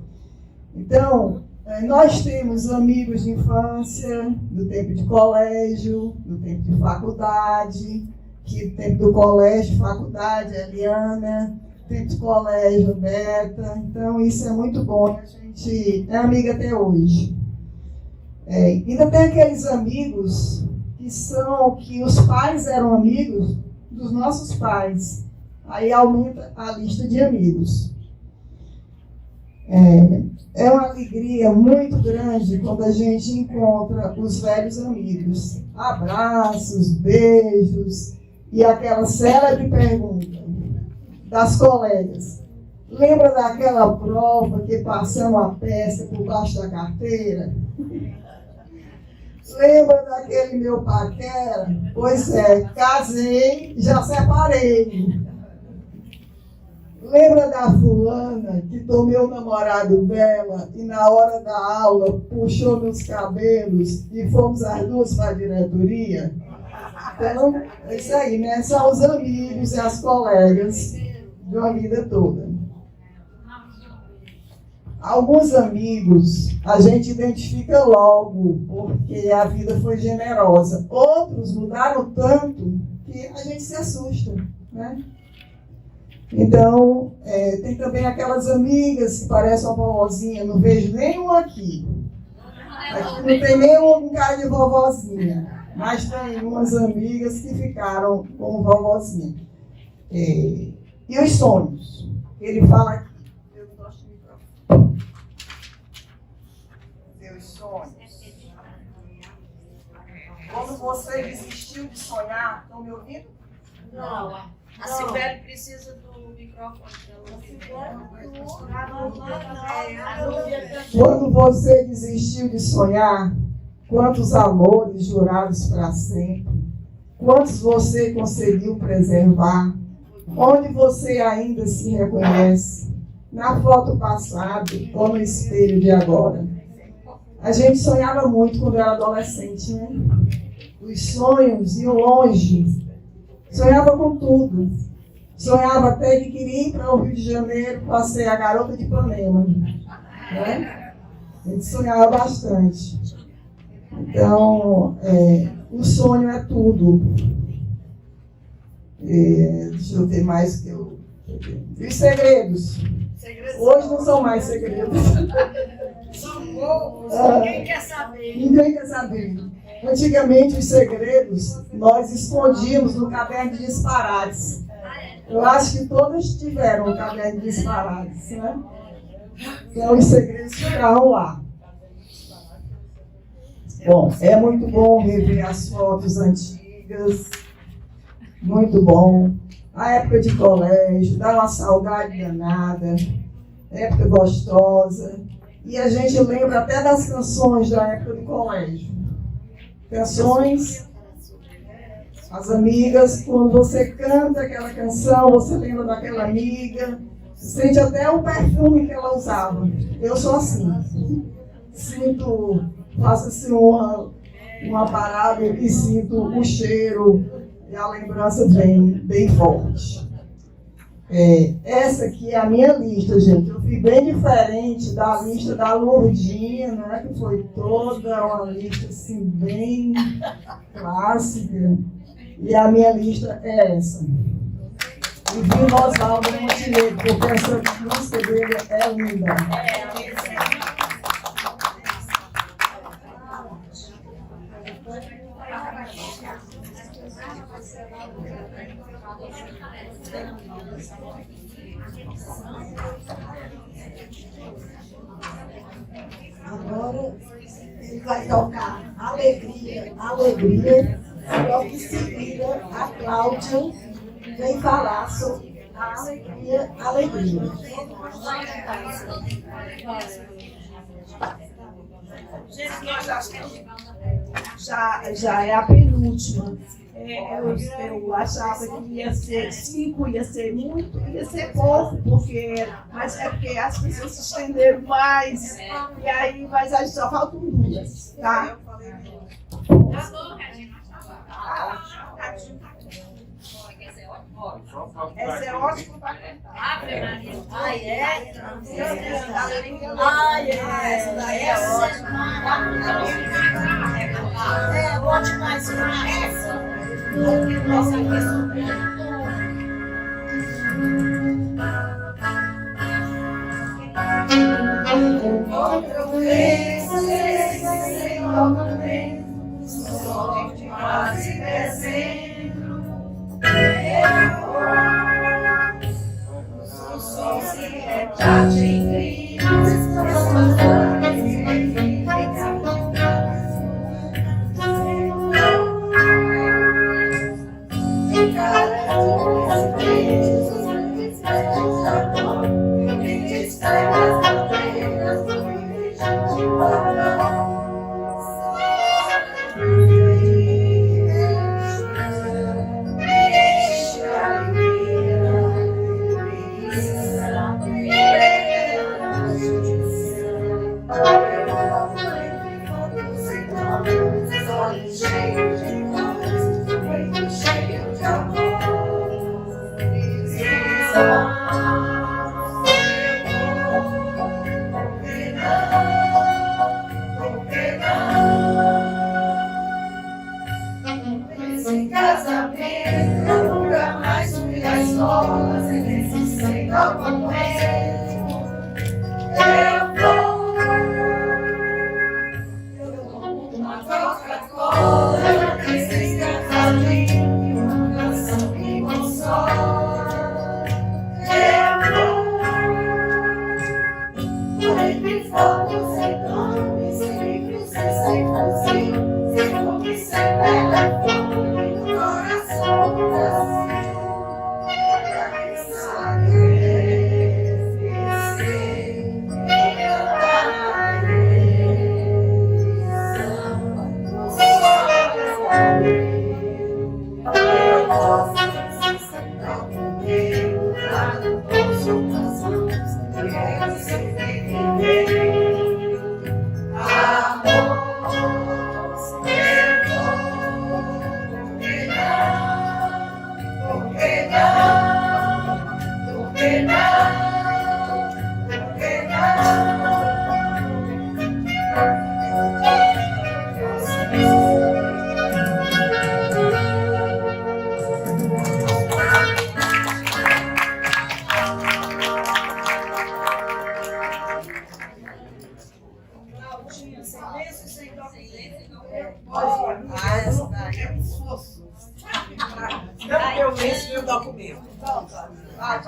Então, nós temos amigos de infância, do tempo de colégio, do tempo de faculdade, que tempo do colégio, faculdade, Eliana, tempo de colégio, Beta. Então, isso é muito bom. A gente é amiga até hoje. Ainda tem aqueles amigos que os pais eram amigos dos nossos pais. Aí aumenta a lista de amigos. É uma alegria muito grande quando a gente encontra os velhos amigos. Abraços, beijos e aquela célebre pergunta das colegas. Lembra daquela prova que passamos a peça por baixo da carteira? Lembra daquele meu paquera? Pois é, casei, já separei. Lembra da fulana que tomei o namorado dela e na hora da aula puxou meus cabelos e fomos as duas para a diretoria? Então, é isso aí, né? São os amigos e as colegas de uma vida toda. Alguns amigos a gente identifica logo, porque a vida foi generosa. Outros mudaram tanto que a gente se assusta, né? Então, tem também aquelas amigas que parecem uma vovozinha, não vejo nenhum aqui. Aqui não tem nenhum cara de vovozinha, mas tem umas amigas que ficaram como vovozinha. E os sonhos? Ele fala aqui. Eu não gosto de microfone. Seus sonhos. Quando você desistiu de sonhar, estão me ouvindo? Não. A Sibeli precisa do microfone. Quando você desistiu de sonhar, quantos amores jurados para sempre, quantos você conseguiu preservar, onde você ainda se reconhece, na foto passada ou no espelho de agora. A gente sonhava muito quando era adolescente, né? Os sonhos iam longe. Sonhava com tudo. Sonhava até que queria ir para o Rio de Janeiro para ser a garota de Ipanema. Né? A gente sonhava bastante. Então, o sonho é tudo. Deixa eu ver mais que eu... E os segredos? Hoje não são mais segredos. São poucos, ninguém quer saber. Ninguém quer saber. Antigamente, os segredos nós escondíamos no caderno de disparates. Eu acho que todas tiveram um caderno de disparates, né? Então, os segredos ficaram lá. Bom, é muito bom rever as fotos antigas. Muito bom. A época de colégio, dá uma saudade danada. Época gostosa. E a gente lembra até das canções da época do colégio. canções, as amigas, quando você canta aquela canção, você lembra daquela amiga, sente até o perfume que ela usava. Eu sou assim. Faço assim uma parada e sinto o cheiro e a lembrança bem forte. Essa aqui é a minha lista, gente. Eu fui bem diferente da lista da Lourdinha, né? Que foi toda uma lista assim, bem clássica. E a minha lista é essa. E viva Oswaldo Montenegro, porque essa música dele é linda. Agora ele vai tocar Alegria, Alegria. Logo em seguida, a Cláudia vem falar sobre a Alegria, Alegria. Já é a penúltima. Eu achava que ia ser 5, ia ser muito, ia ser pouco, mas é porque as pessoas se estenderam mais, e aí, mas aí só faltam 2, tá? Essa é ótima para cantar. Ave Maria. Essa daí é ótima. É ótima, mas essa. Nossa, outra vez, outra vez, sol de quase dezembro, o sol se retrate em crimes,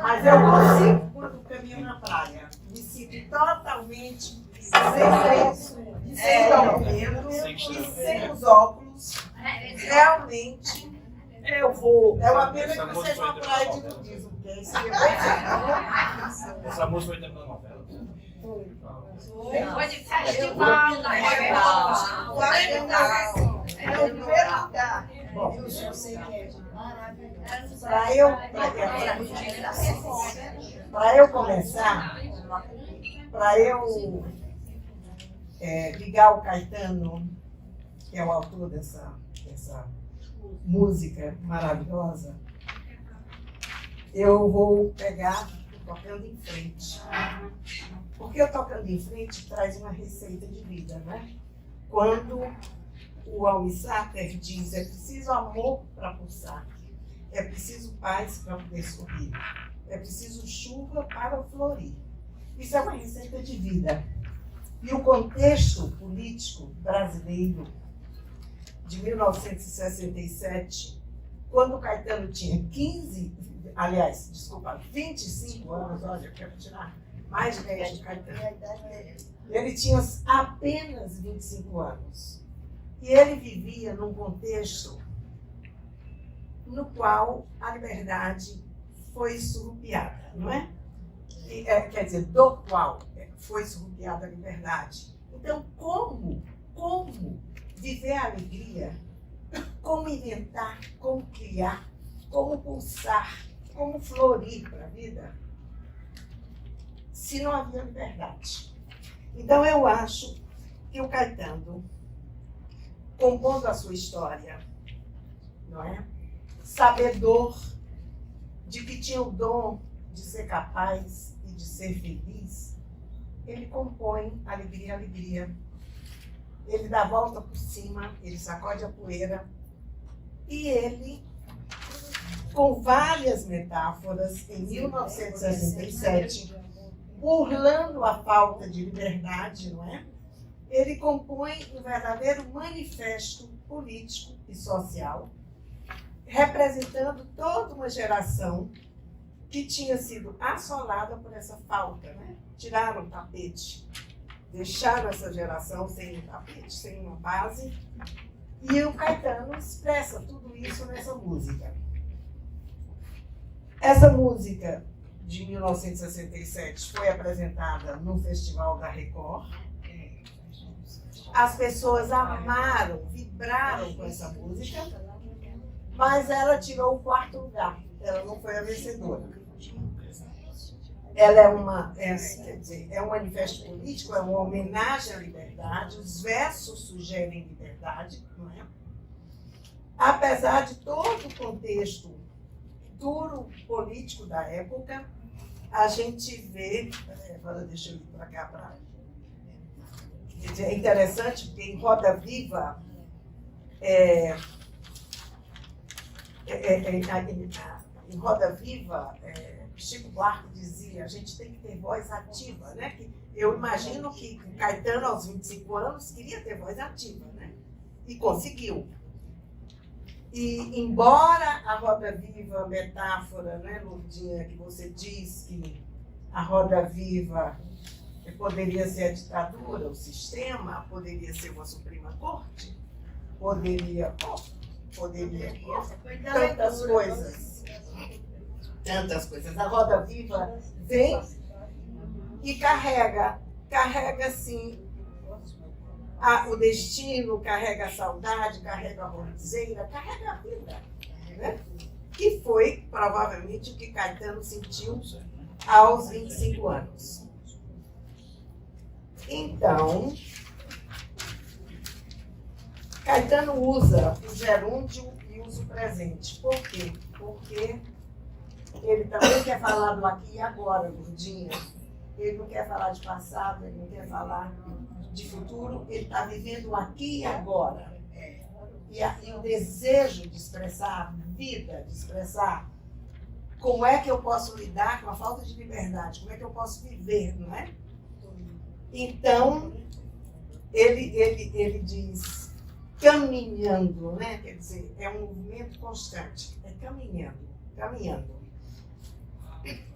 Mas eu consigo, quando caminho na praia, me sinto totalmente sem documento e sem os óculos. Realmente, eu vou. É uma pena que não seja uma praia de nudismo, porque isso seria bem. Essa música foi da novela? Foi de festival, da É o primeiro lugar. Bom, eu sei que é maravilhoso. Para eu começar, para eu ligar o Caetano, que é o autor dessa música maravilhosa, eu vou pegar o Tocando em Frente. Porque o Tocando em Frente traz uma receita de vida, né? Quando o Almir Sater diz: é preciso amor para pulsar, é preciso paz para poder sorrir, é preciso chuva para florir. Isso é uma receita de vida. E o contexto político brasileiro de 1967, quando o Caetano tinha 25 anos, olha, eu quero tirar mais de 10 de Caetano. Ele tinha apenas 25 anos. E ele vivia num contexto no qual a liberdade foi surrupiada, não é? Quer dizer, do qual foi surrupiada a liberdade. Então, como viver a alegria, como inventar, como criar, como pulsar, como florir para a vida, se não havia liberdade? Então, eu acho que o Caetano, compondo a sua história, não é? Sabedor de que tinha o dom de ser capaz e de ser feliz, ele compõe Alegria, Alegria. Ele dá a volta por cima, ele sacode a poeira e ele, com várias metáforas, em 1967, burlando a falta de liberdade, não é? Ele compõe um verdadeiro manifesto político e social, representando toda uma geração que tinha sido assolada por essa falta, né? Tiraram o tapete, deixaram essa geração sem um tapete, sem uma base, e o Caetano expressa tudo isso nessa música. Essa música de 1967 foi apresentada no Festival da Record. As pessoas amaram, vibraram com essa música, mas ela tirou o 4º lugar. Ela não foi a vencedora. Ela é um manifesto político, é uma homenagem à liberdade. Os versos sugerem liberdade, não é? Apesar de todo o contexto duro político da época, a gente vê. Agora deixa eu ir para cá para. É interessante porque em Roda Viva em Roda Viva, Chico Buarque dizia: a gente tem que ter voz ativa, né? Eu imagino que Caetano, aos 25 anos, queria ter voz ativa, né? E conseguiu. E, embora a Roda Viva, metáfora, né, Lourdinha, que você diz que a Roda Viva poderia ser a ditadura, o sistema, poderia ser uma Suprema Corte, poderia tantas coisas. Tantas coisas. A Roda Viva vem e carrega sim, o destino, carrega a saudade, carrega a roseira, carrega a vida, né? Que foi provavelmente o que Caetano sentiu aos 25 anos. Então, Caetano usa o gerúndio e usa o presente. Por quê? Porque ele também quer falar do aqui e agora, Lourdinha. Ele não quer falar de passado, ele não quer falar de futuro, ele está vivendo o aqui e agora. E o desejo de expressar a vida, de expressar como é que eu posso lidar com a falta de liberdade, como é que eu posso viver, não é? Então, ele diz caminhando, né? Quer dizer, é um movimento constante, é caminhando.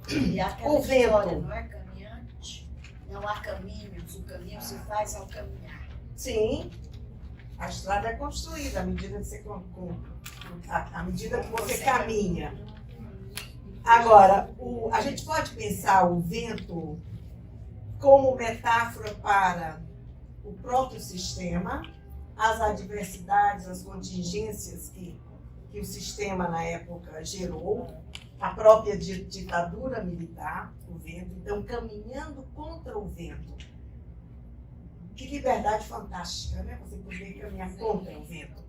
E aquela O vento. história, não é caminhante? Não há caminhos, o caminho se faz ao caminhar. Sim, a estrada é construída à medida que você, à medida que você caminha. Agora, a gente pode pensar o vento como metáfora para o próprio sistema as adversidades, as contingências que o sistema na época gerou, a própria ditadura militar, o vento, então caminhando contra o vento. Que liberdade fantástica, né? Você poder caminhar contra o vento.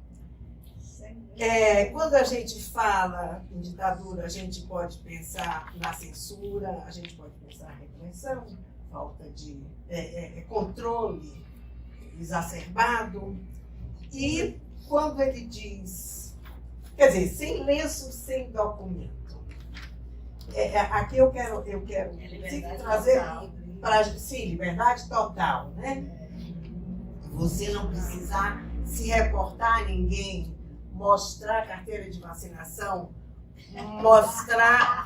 Quando a gente fala em ditadura, a gente pode pensar na censura, a gente pode pensar na repressão, falta de controle exacerbado. E quando ele diz, quer dizer, sem lenço, sem documento. Aqui eu quero trazer para sim, liberdade total, né? Você não precisar se reportar a ninguém, mostrar carteira de vacinação, mostrar,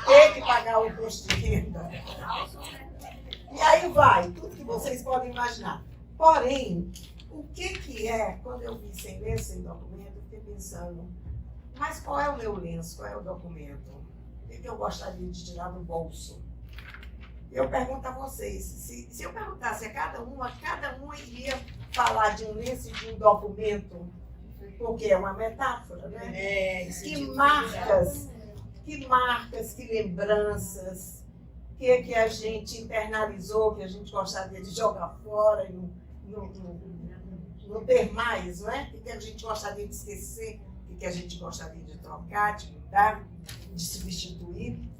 ter que pagar o imposto de renda. E aí vai, tudo que vocês podem imaginar. Porém, o que é, quando eu vi sem lenço, sem documento, eu fiquei pensando, mas qual é o meu lenço, qual é o documento? O que eu gostaria de tirar do bolso? Eu pergunto a vocês, se eu perguntasse a cada uma iria falar de um lenço e de um documento, porque é uma metáfora, né? Que marcas, que lembranças, que a gente internalizou, que a gente gostaria de jogar fora e não ter mais, não é? O que a gente gostaria de esquecer, o que a gente gostaria de trocar, de mudar, de substituir.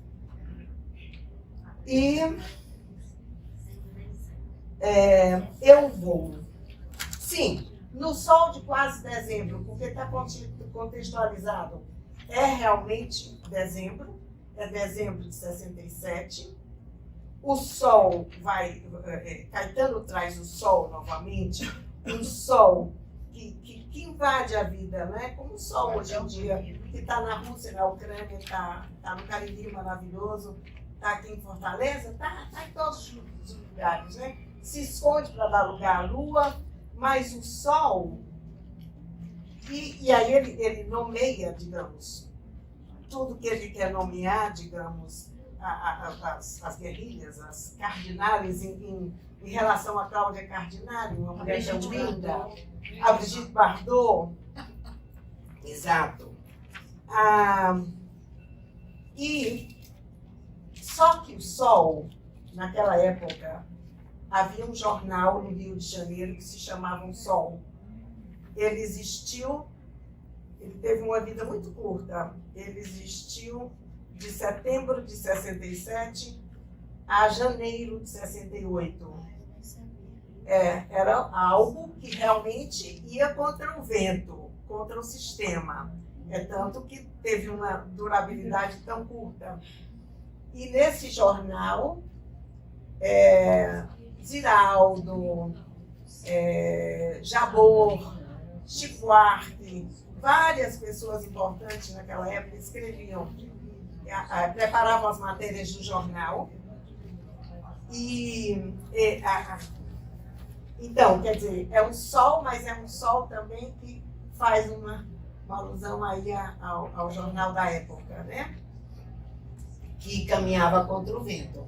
E eu vou. Sim, no sol de quase dezembro, porque está contextualizado. É realmente dezembro, é dezembro de 67. O sol vai. Caetano traz o sol novamente, um sol que invade a vida, né? Como o sol hoje em dia, que está na Rússia, na Ucrânia, está no Cariri maravilhoso. Está aqui em Fortaleza, está em todos os lugares, né? Se esconde para dar lugar à lua, mas o sol, e aí ele nomeia, digamos, tudo que ele quer nomear, digamos, as guerrilhas, as cardinales, em relação a Cláudia Cardinale, uma mulher tão linda, a Brigitte Bardot, exato. Só que o Sol, naquela época, havia um jornal no Rio de Janeiro que se chamava O Sol. Ele existiu, ele teve uma vida muito curta. Ele existiu de setembro de 67 a janeiro de 68. Era algo que realmente ia contra o vento, contra o sistema. Tanto que teve uma durabilidade tão curta. E nesse jornal, Ziraldo, Jabor, Chico Buarque, várias pessoas importantes naquela época escreviam, preparavam as matérias do jornal. Então, quer dizer, é um sol, mas é um sol também que faz uma alusão aí ao jornal da época, né? Que caminhava contra o vento.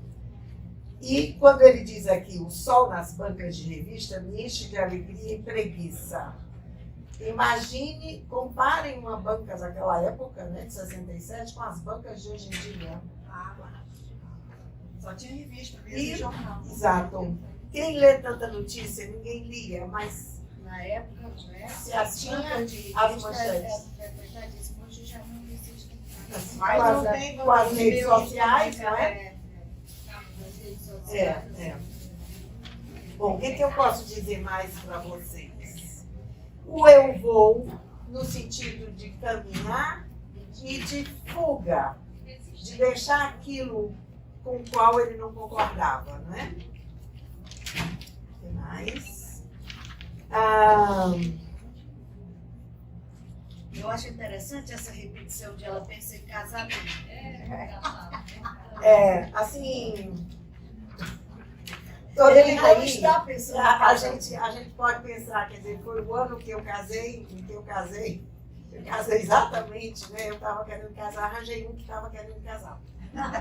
E quando ele diz aqui, o sol nas bancas de revista me enche de alegria e preguiça. Imagine, comparem uma banca daquela época, né, de 67, com as bancas de hoje em dia. Só tinha revista, mesmo jornal. Exato. Quem lê tanta notícia, ninguém lia, mas Na época, né? se tinha as manchetes. Hoje já não existe. Com as redes sociais, não é? Bom, o que eu posso dizer mais para vocês? O eu vou, no sentido de caminhar e de fuga, de deixar aquilo com o qual ele não concordava, não é? O que mais? Eu acho interessante essa repetição de ela pensa em casamento. Assim, toda Ele não aí, está pensando em a casamento. gente pode pensar, quer dizer, foi o ano que eu casei, eu casei exatamente, né? Eu estava querendo casar, arranjei um que estava querendo casar.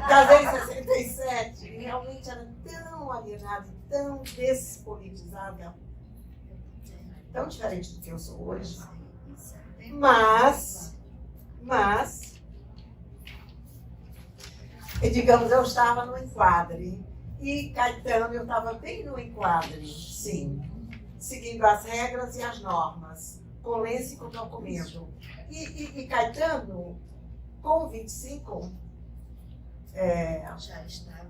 Casei em 67, e realmente era tão alienada, tão despolitizada, tão diferente do que eu sou hoje. Mas, digamos, eu estava no enquadre. E Caetano, eu estava bem no enquadre, sim. Seguindo as regras e as normas, com lenço e com documento. E Caetano, com 25, Já estava.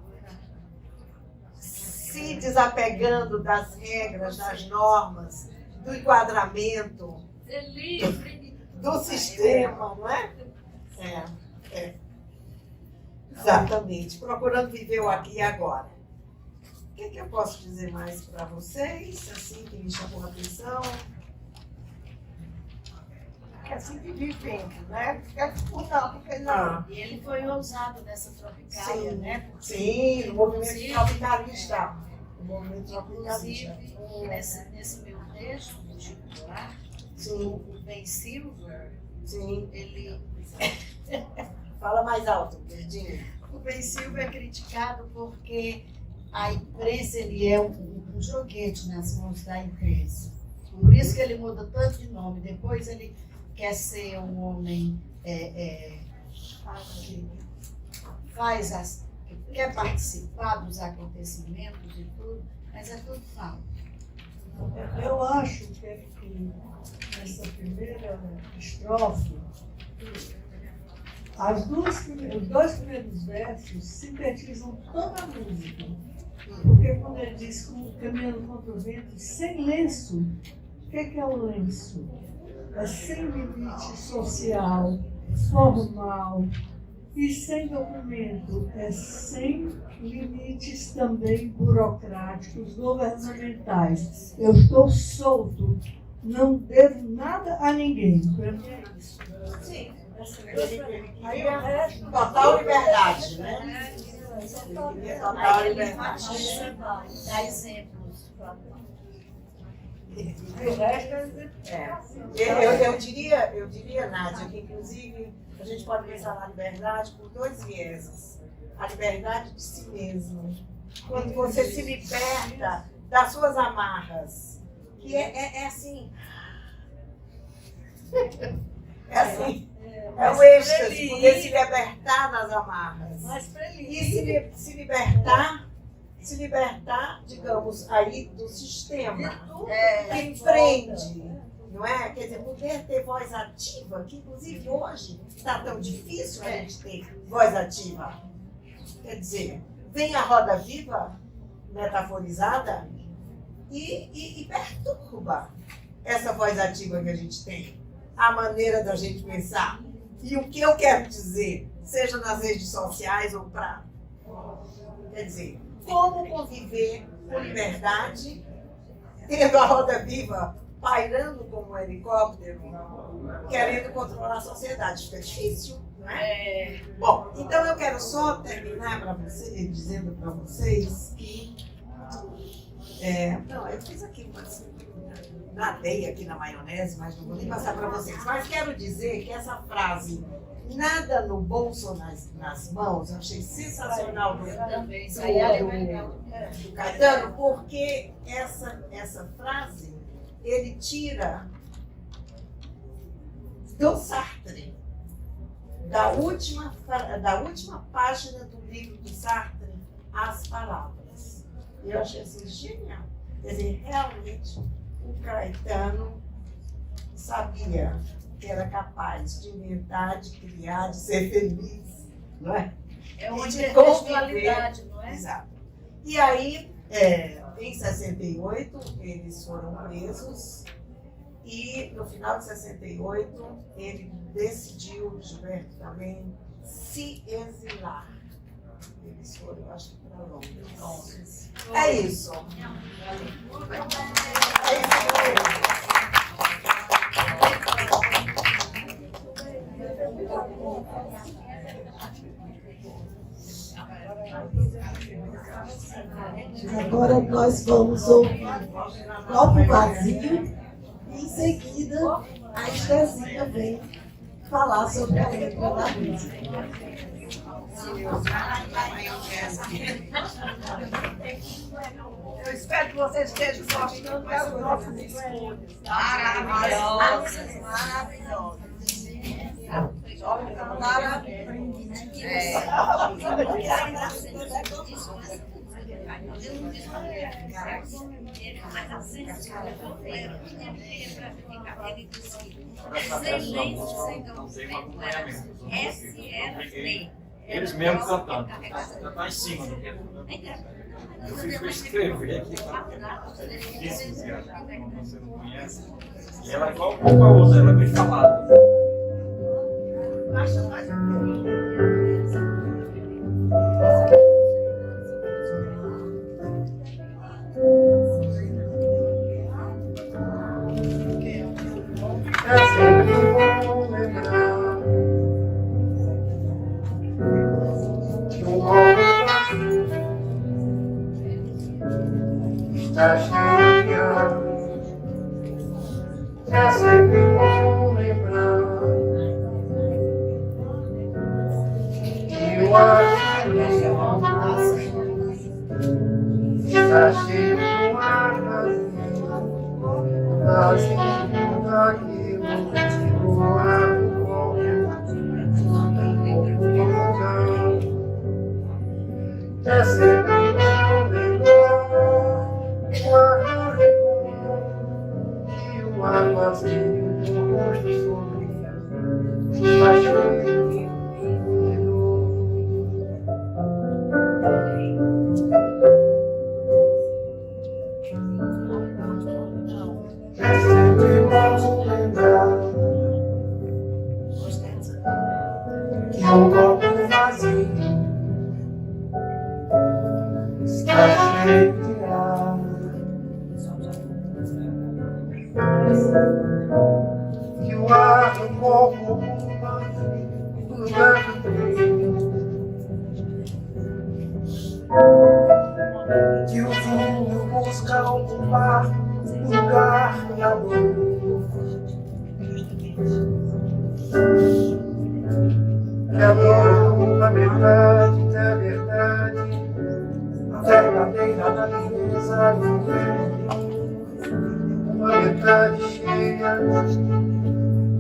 se desapegando das regras, das normas, do enquadramento, Ser livre. do sistema, não é? Exatamente. Procurando viver o aqui e agora. O que eu posso dizer mais para vocês, assim, que me chamou a atenção? É assim que vivendo, né? Porque não. E ele foi ousado nessa tropicália, Sim. né? Sim, o movimento tropicalista. O movimento tropicalista. Inclusive, nesse meu texto, do Chico Buarque, Sim, o Ben Silver, sim. ele... Fala mais alto, Virginia. O Ben Silver é criticado porque a imprensa, ele é um joguete nas mãos da imprensa. Por isso que ele muda tanto de nome. Depois ele quer ser um homem que quer participar dos acontecimentos e tudo, mas é tudo falso. Eu acho que nessa primeira estrofe, os dois primeiros versos sintetizam toda a música. Porque quando ele diz caminhando contra o vento, sem lenço, o que é o lenço? É sem limite social, formal e sem documento. É sem limites também burocráticos, governamentais. Eu estou solto, não devo nada a ninguém. Para mim é isso. Sim. Total liberdade, né? Total Aí ele liberdade. dá exemplos. Eu diria, Nádia, que inclusive a gente pode pensar na liberdade por dois vieses. A liberdade de si mesmo. Quando você se liberta das suas amarras. Que é assim. É assim. É o êxtase, poder se libertar das amarras. E se libertar, digamos, aí do sistema que prende, não é? Quer dizer, poder ter voz ativa, que inclusive hoje está tão difícil a gente ter voz ativa. Quer dizer, vem a roda viva, metaforizada, e perturba essa voz ativa que a gente tem, a maneira da gente pensar. E o que eu quero dizer, seja nas redes sociais ou para... Quer dizer, como conviver com liberdade, tendo a roda viva pairando como um helicóptero, querendo controlar a sociedade. Fica difícil, não é? Bom, então eu quero só terminar dizendo para vocês que... não, eu fiz aqui nadei aqui na maionese, mas não vou nem passar para vocês. Mas quero dizer que essa frase, nada no bolso nas mãos, eu achei sensacional do Caetano, porque essa frase ele tira do Sartre, da última página do livro do Sartre, as palavras. Eu achei assim genial. Quer dizer, realmente o Caetano sabia que era capaz de inventar, de criar, de ser feliz, não é? É uma E de intelectualidade, não é? Exato. E aí, em 68, eles foram presos e no final de 68 ele decidiu, Gilberto também, se exilar. Eles foram, eu acho, para Londres. É isso. Agora nós vamos ouvir Copo Vazio e em seguida a Estezinha vem falar sobre a letra da música. Eu espero que vocês estejam gostando das nossas escolhas. Maravilhosas, maravilhosas. Eles mesmos cantando. Já está em cima do que eu fiz para escrever aqui. É difícil, você não conhece. E ela é igual a outra, ela é bem falada. É sempre bom lembrar que o mundo está cheio de água. É sempre bom lembrar que o ar está cheio de um ar vazio daquilo que o ar é sempre bom lembrar o ar e o ar vazio do rosto sorriso está cheio de é sempre bom lembrar que um copo vazio está cheio de ar. Que o ar do copo ocupa o lugar do brilho. Que o vinho busca ocupar o lugar da dor. Que a dor ocupa metade da verdade, a verdadeira natureza do bem. Uma metade cheia,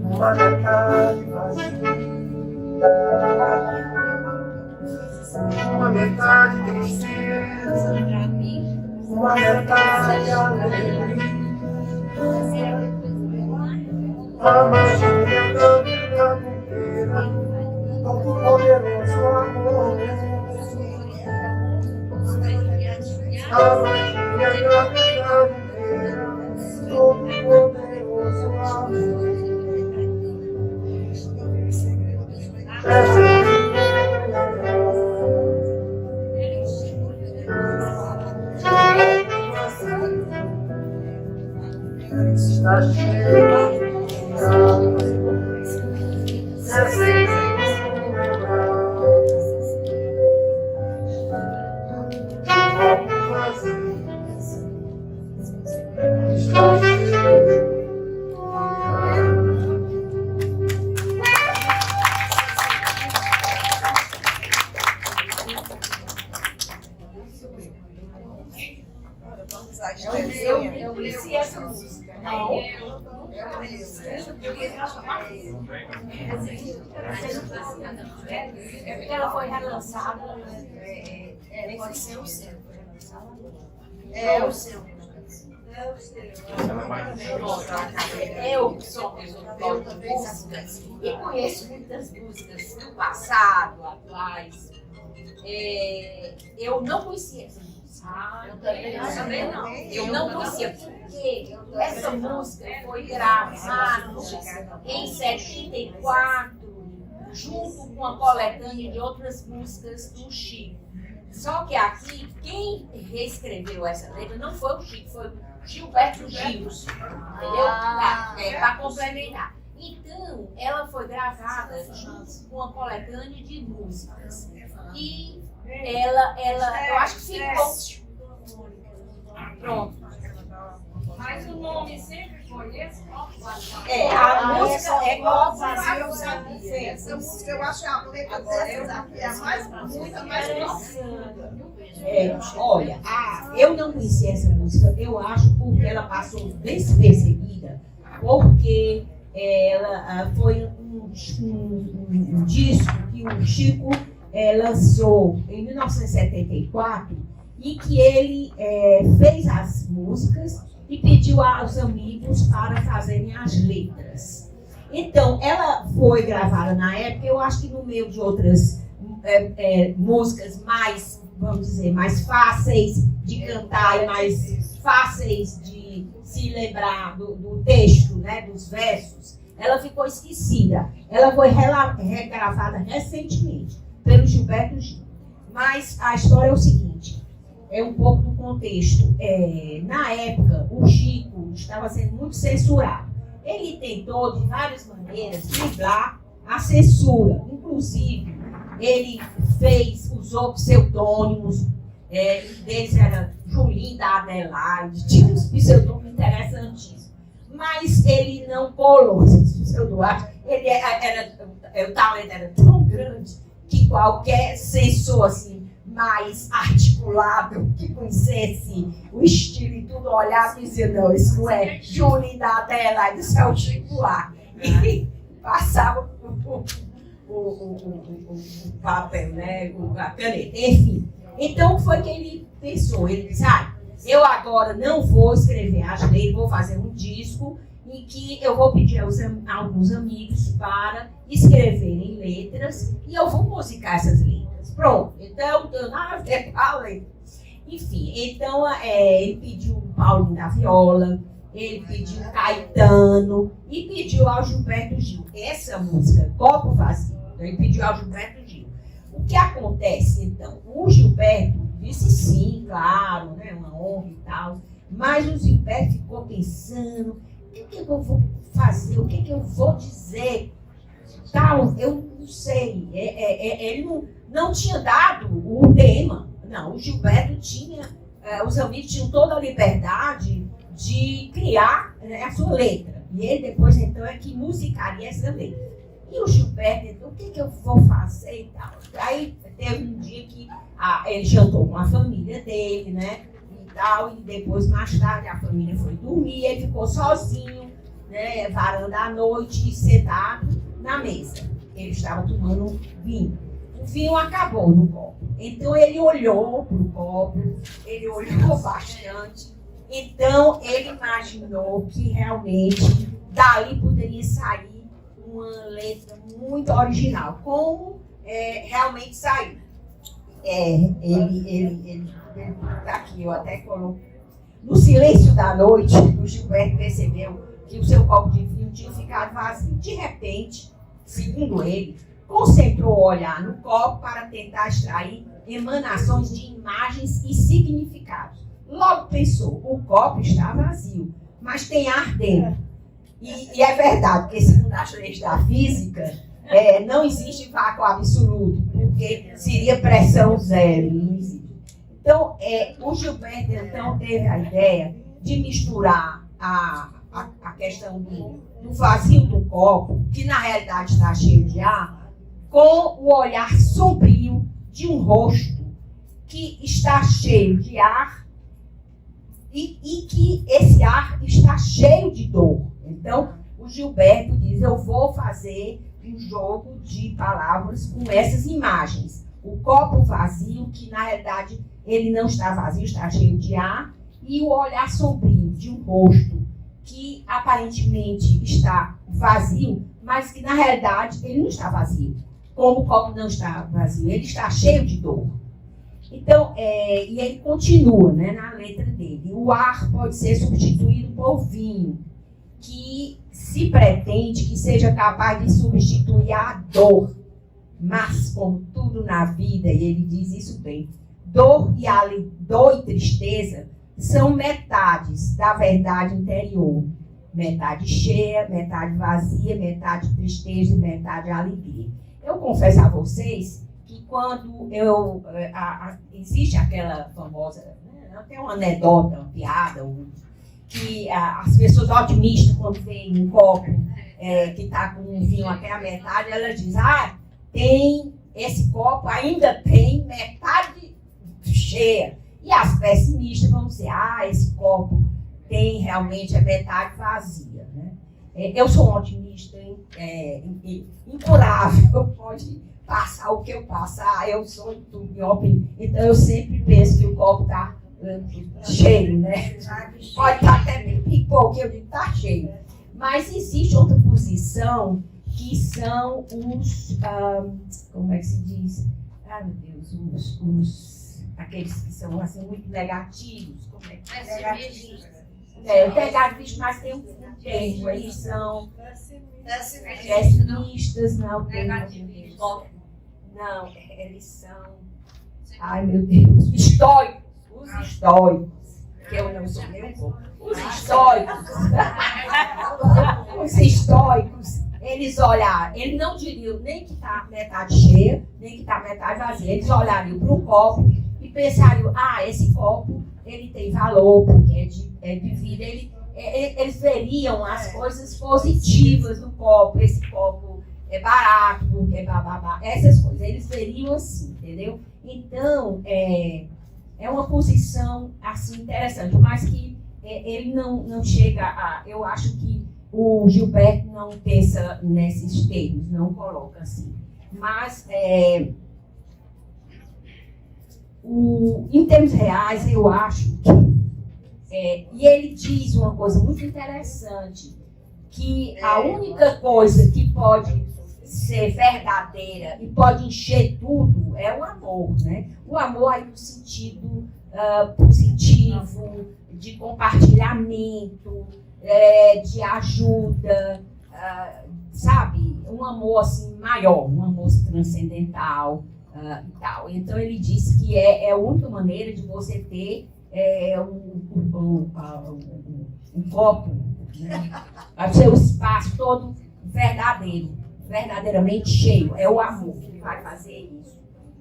uma metade vazia. Uma metade tristeza, uma metade alegria. A magia da vida inteira, todo poderoso amor. A magia da vida inteira, todo poderoso amor. Está cheio de água, é sempre bom lembrar que o copo vazio está cheio de água. Eu conheci essa música. Não. É porque ela foi relançada. Pode ser o seu. É o seu. Eu sou produtora de músicas e conheço muitas músicas do passado, atuais. Eu não conhecia essa música. Eu também não. Eu não conhecia porque essa música foi gravada em 74, junto com uma coletânea de outras músicas do Chico. Só que aqui, quem reescreveu essa letra não foi o Chico, foi o Gilberto Gil, entendeu? Para complementar. Então, ela foi gravada junto com uma coletânea de músicas. E ela eu acho que ficou. Pronto. Mas o nome sempre foi esse? A música é Copo Vazio, Eu sabia. Essa música eu acho a letra dessa aqui é a mais bonita, mais profunda. Olha, eu não conhecia essa música, eu acho, porque ela passou despercebida, porque ela foi um disco que o Chico lançou em 1974 e que ele fez as músicas e pediu aos amigos para fazerem as letras. Então, ela foi gravada na época, eu acho que no meio de outras músicas mais, vamos dizer, mais fáceis de cantar e mais fáceis de se lembrar do texto, né, dos versos, ela ficou esquecida. Ela foi regravada recentemente pelo Gilberto Gil. Mas a história é o seguinte, é um pouco do contexto. Na época, o Chico estava sendo muito censurado. Ele tentou, de várias maneiras, driblar a censura. Inclusive, ele usou pseudônimos, um deles era Julinho da Adelaide, tinha uns pseudônimos interessantíssimos. Mas ele não colou esses pseudônimos. O talento era tão grande que qualquer censor assim, mais articulado, que conhecesse o estilo e tudo, olhava e dizia, não, isso não é Julinho da Adelaide, isso é o Chico lá. E passava o papel, né, a caneta, enfim. Então, foi que ele pensou, ele disse, eu agora não vou escrever as letras, vou fazer um disco em que eu vou pedir a alguns amigos para escreverem letras e eu vou musicar essas letras. Pronto, então, enfim, então ele pediu o Paulinho da Viola, ele pediu o Caetano e pediu ao Gilberto Gil. Essa música, Copo Vazio, ele pediu ao Gilberto Gil. O que acontece, então? O Gilberto disse sim, claro, né, uma honra e tal, mas o Gilberto ficou pensando, o que eu vou fazer, o que eu vou dizer? Tal, eu não sei. Ele não tinha dado o tema. Não, o Gilberto tinha, os amigos tinham toda a liberdade de criar, né, a sua letra. E ele depois, então, é que musicaria essa letra. E o Gilberto, então, o que eu vou fazer e tal? Aí teve um dia que ele jantou com a família dele, né? E tal, e depois, mais tarde, a família foi dormir, ele ficou sozinho, né? Varanda à noite, sentado na mesa. Ele estava tomando vinho. O vinho acabou no copo. Então, ele olhou para o copo, ele olhou bastante. Então, ele imaginou que realmente dali poderia sair uma letra muito original, como realmente saiu. Ele aqui, eu até coloco. No silêncio da noite, o Gilberto percebeu que o seu copo de vinho tinha ficado vazio. De repente, segundo ele, concentrou o olhar no copo para tentar extrair emanações de imagens e significados. Logo pensou, o copo está vazio, mas tem ar dentro. E é verdade, porque segundo as leis da física, não existe vácuo absoluto, porque seria pressão zero. Então, o Gilberto então, teve a ideia de misturar a questão do vazio do copo, que na realidade está cheio de ar, com o olhar sombrio de um rosto que está cheio de ar e que esse ar está cheio de dor. Então, o Gilberto diz, eu vou fazer um jogo de palavras com essas imagens. O copo vazio, que na realidade ele não está vazio, está cheio de ar, e o olhar sombrio de um rosto que aparentemente está vazio, mas que na realidade ele não está vazio. Como o copo não está vazio, ele está cheio de dor. Então, e ele continua, né, na letra dele. O ar pode ser substituído por vinho, que se pretende que seja capaz de substituir a dor. Mas, como tudo na vida, e ele diz isso bem, dor e tristeza são metades da verdade interior. Metade cheia, metade vazia, metade tristeza e metade alegria. Eu confesso a vocês que quando existe aquela famosa, né, tem uma anedota, uma piada, que as pessoas otimistas, quando veem um copo que está com um vinho até a metade, elas dizem, esse copo ainda tem metade cheia. E as pessimistas vão dizer, esse copo tem realmente a metade vazia. Né? Eu sou um otimista incurável, pode passar o que eu passar, eu sou minha opinião. Então eu sempre penso que o copo está cheio, né? Pode estar até bem pouco, eu digo está cheio. Mas existe outra posição que são os, como é que se diz? Meu Deus, aqueles que são assim, muito negativos. Como é que negativos, mas tem um termo, eles são pessimistas, não tem. Não, eles são, meu Deus, estoicos, os estoicos, que eu não sou nem um pouco. Os estoicos, eles olharam, eles não diriam nem que está metade cheia, nem que está metade vazia, eles olhariam para o copo e pensariam, esse copo, ele tem valor, porque é de vida, eles veriam as coisas positivas do copo, esse copo é barato, porque é bababá, essas coisas, eles veriam assim, entendeu? Então, é uma posição assim interessante, mas que ele não chega a... Eu acho que o Gilberto não pensa nesses termos, não coloca assim. Mas, em termos reais, eu acho que... e ele diz uma coisa muito interessante, que a única coisa que pode ser verdadeira e pode encher tudo é o amor, né? O amor aí no sentido positivo, de compartilhamento, de ajuda, sabe? Um amor assim maior, um amor transcendental e tal. Então ele diz que é a única maneira de você ter um copo, né? Vai ser o espaço todo verdadeiramente cheio. É o amor que vai fazer isso.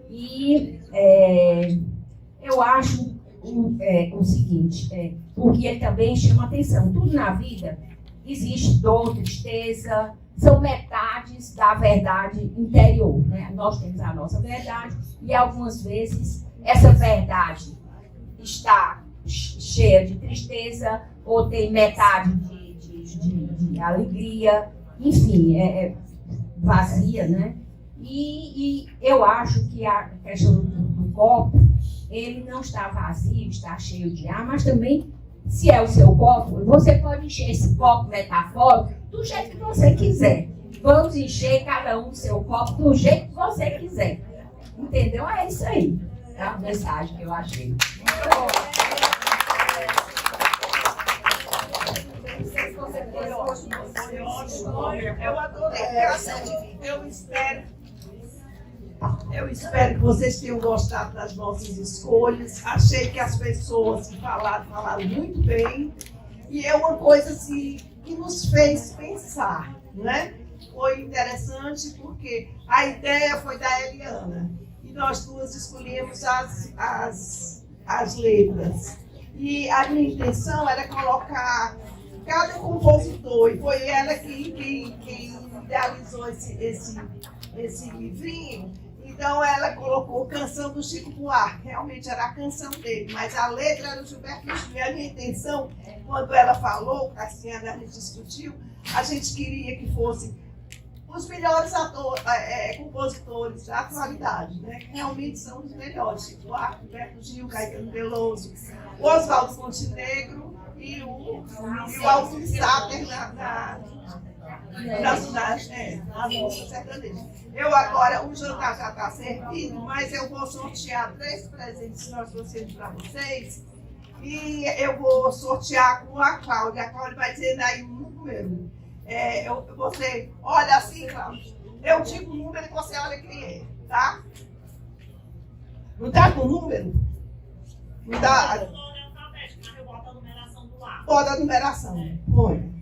E eu acho o seguinte, porque ele também chama atenção. Tudo na vida existe dor, tristeza, são metades da verdade interior. Né? Nós temos a nossa verdade e algumas vezes essa verdade está cheia de tristeza ou tem metade de alegria, enfim, vazia, né? E eu acho que a questão do copo, ele não está vazio, está cheio de ar, mas também, se é o seu copo, você pode encher esse copo metafórico do jeito que você quiser. Vamos encher cada um o seu copo do jeito que você quiser. Entendeu? É isso aí. É a mensagem que eu achei. Eu adorei. Eu espero que vocês tenham gostado das nossas escolhas. Achei que as pessoas que falaram muito bem. E é uma coisa assim, que nos fez pensar, né? Foi interessante porque a ideia foi da Eliana. E nós duas escolhemos as letras. E a minha intenção era colocar cada compositor, e foi ela quem idealizou esse livrinho. Então ela colocou Canção do Chico Buarque, realmente era a canção dele, mas a letra era do Gilberto Gil. E a minha intenção, quando ela falou, Cassiana, a gente discutiu, a gente queria que fossem os melhores compositores da atualidade, né? Que realmente são os melhores. Chico Buarque, Gilberto Gil, Caetano Veloso, o Oswaldo Montenegro e o Alcir Sater na música sertaneja. Eu agora, o jantar já está servido, mas eu vou sortear 3 presentes que nós trouxemos para vocês. E eu vou sortear com a Cláudia. A Cláudia vai dizer aí um número. Você olha assim, Cláudia. Eu digo o número e você olha quem é, tá? Não está com o número? Não dá. Bota a numeração. Põe.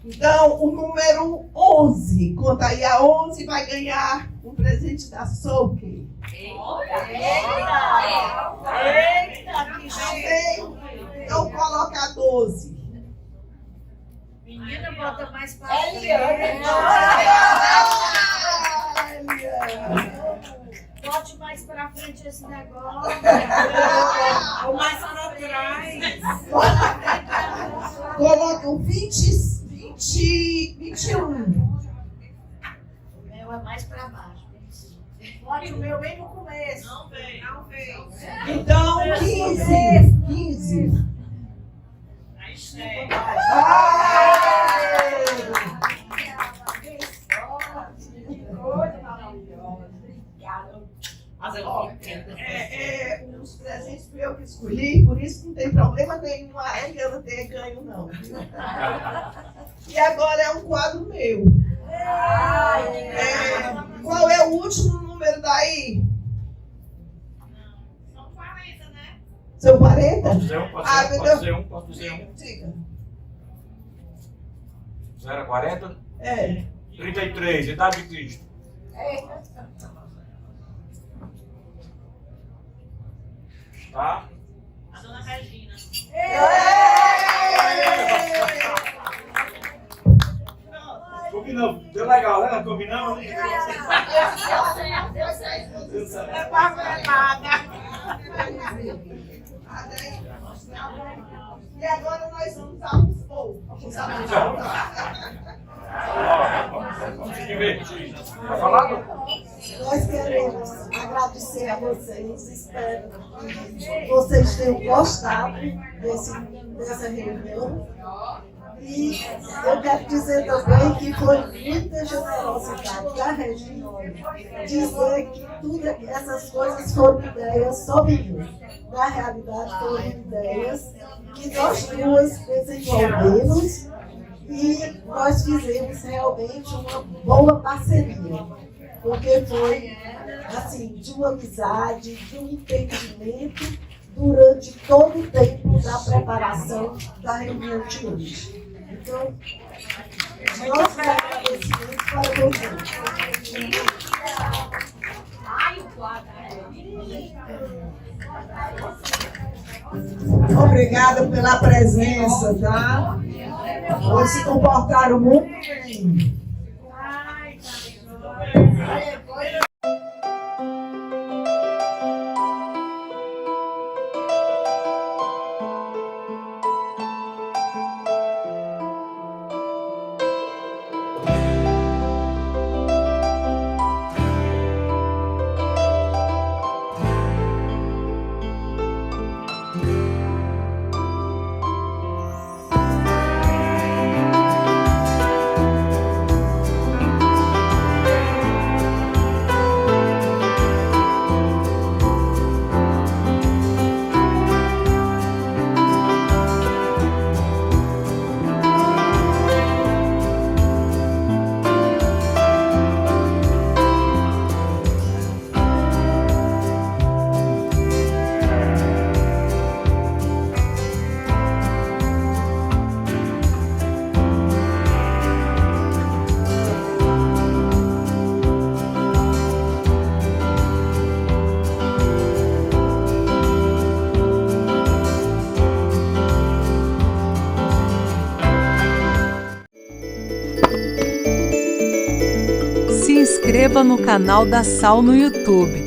Então, o número 11, conta aí a 11, vai ganhar um presente da Souke. Eita, que cheio! Então, coloca a 12. mais pra frente. Bote mais pra frente esse negócio. Ou mais pra trás. Coloca o 21. O meu é mais pra baixo. Bote o meu bem no começo. Não vem. Então, 15. Os presentes fui eu que escolhi, por isso não tem problema nenhum a ela ter ganho, não. E agora é um quadro meu. Qual é o último número daí? São 40, né? São 40? Pode dizer um, pode dizer um. Diga. 0 a 40? É. 33, idade de Cristo. Tá? A dona Regina. Combinamos. Deu legal, né? Combinamos? E agora nós vamos dar uns poucos. Vamos se divertir. Tá falando? Nós queremos agradecer a vocês, espero que vocês tenham gostado dessa reunião. E eu quero dizer também que foi muita generosidade da Regina dizer que todas essas coisas foram ideias só minhas. Na realidade, foram ideias que nós duas desenvolvemos e nós fizemos realmente uma boa parceria. Porque foi, assim, de uma amizade, de um entendimento durante todo o tempo da preparação da reunião de hoje. Então, nossos agradecimentos para vocês. Obrigada pela presença, tá? Vocês se comportaram muito bem. Se inscreva no canal da Sal no YouTube.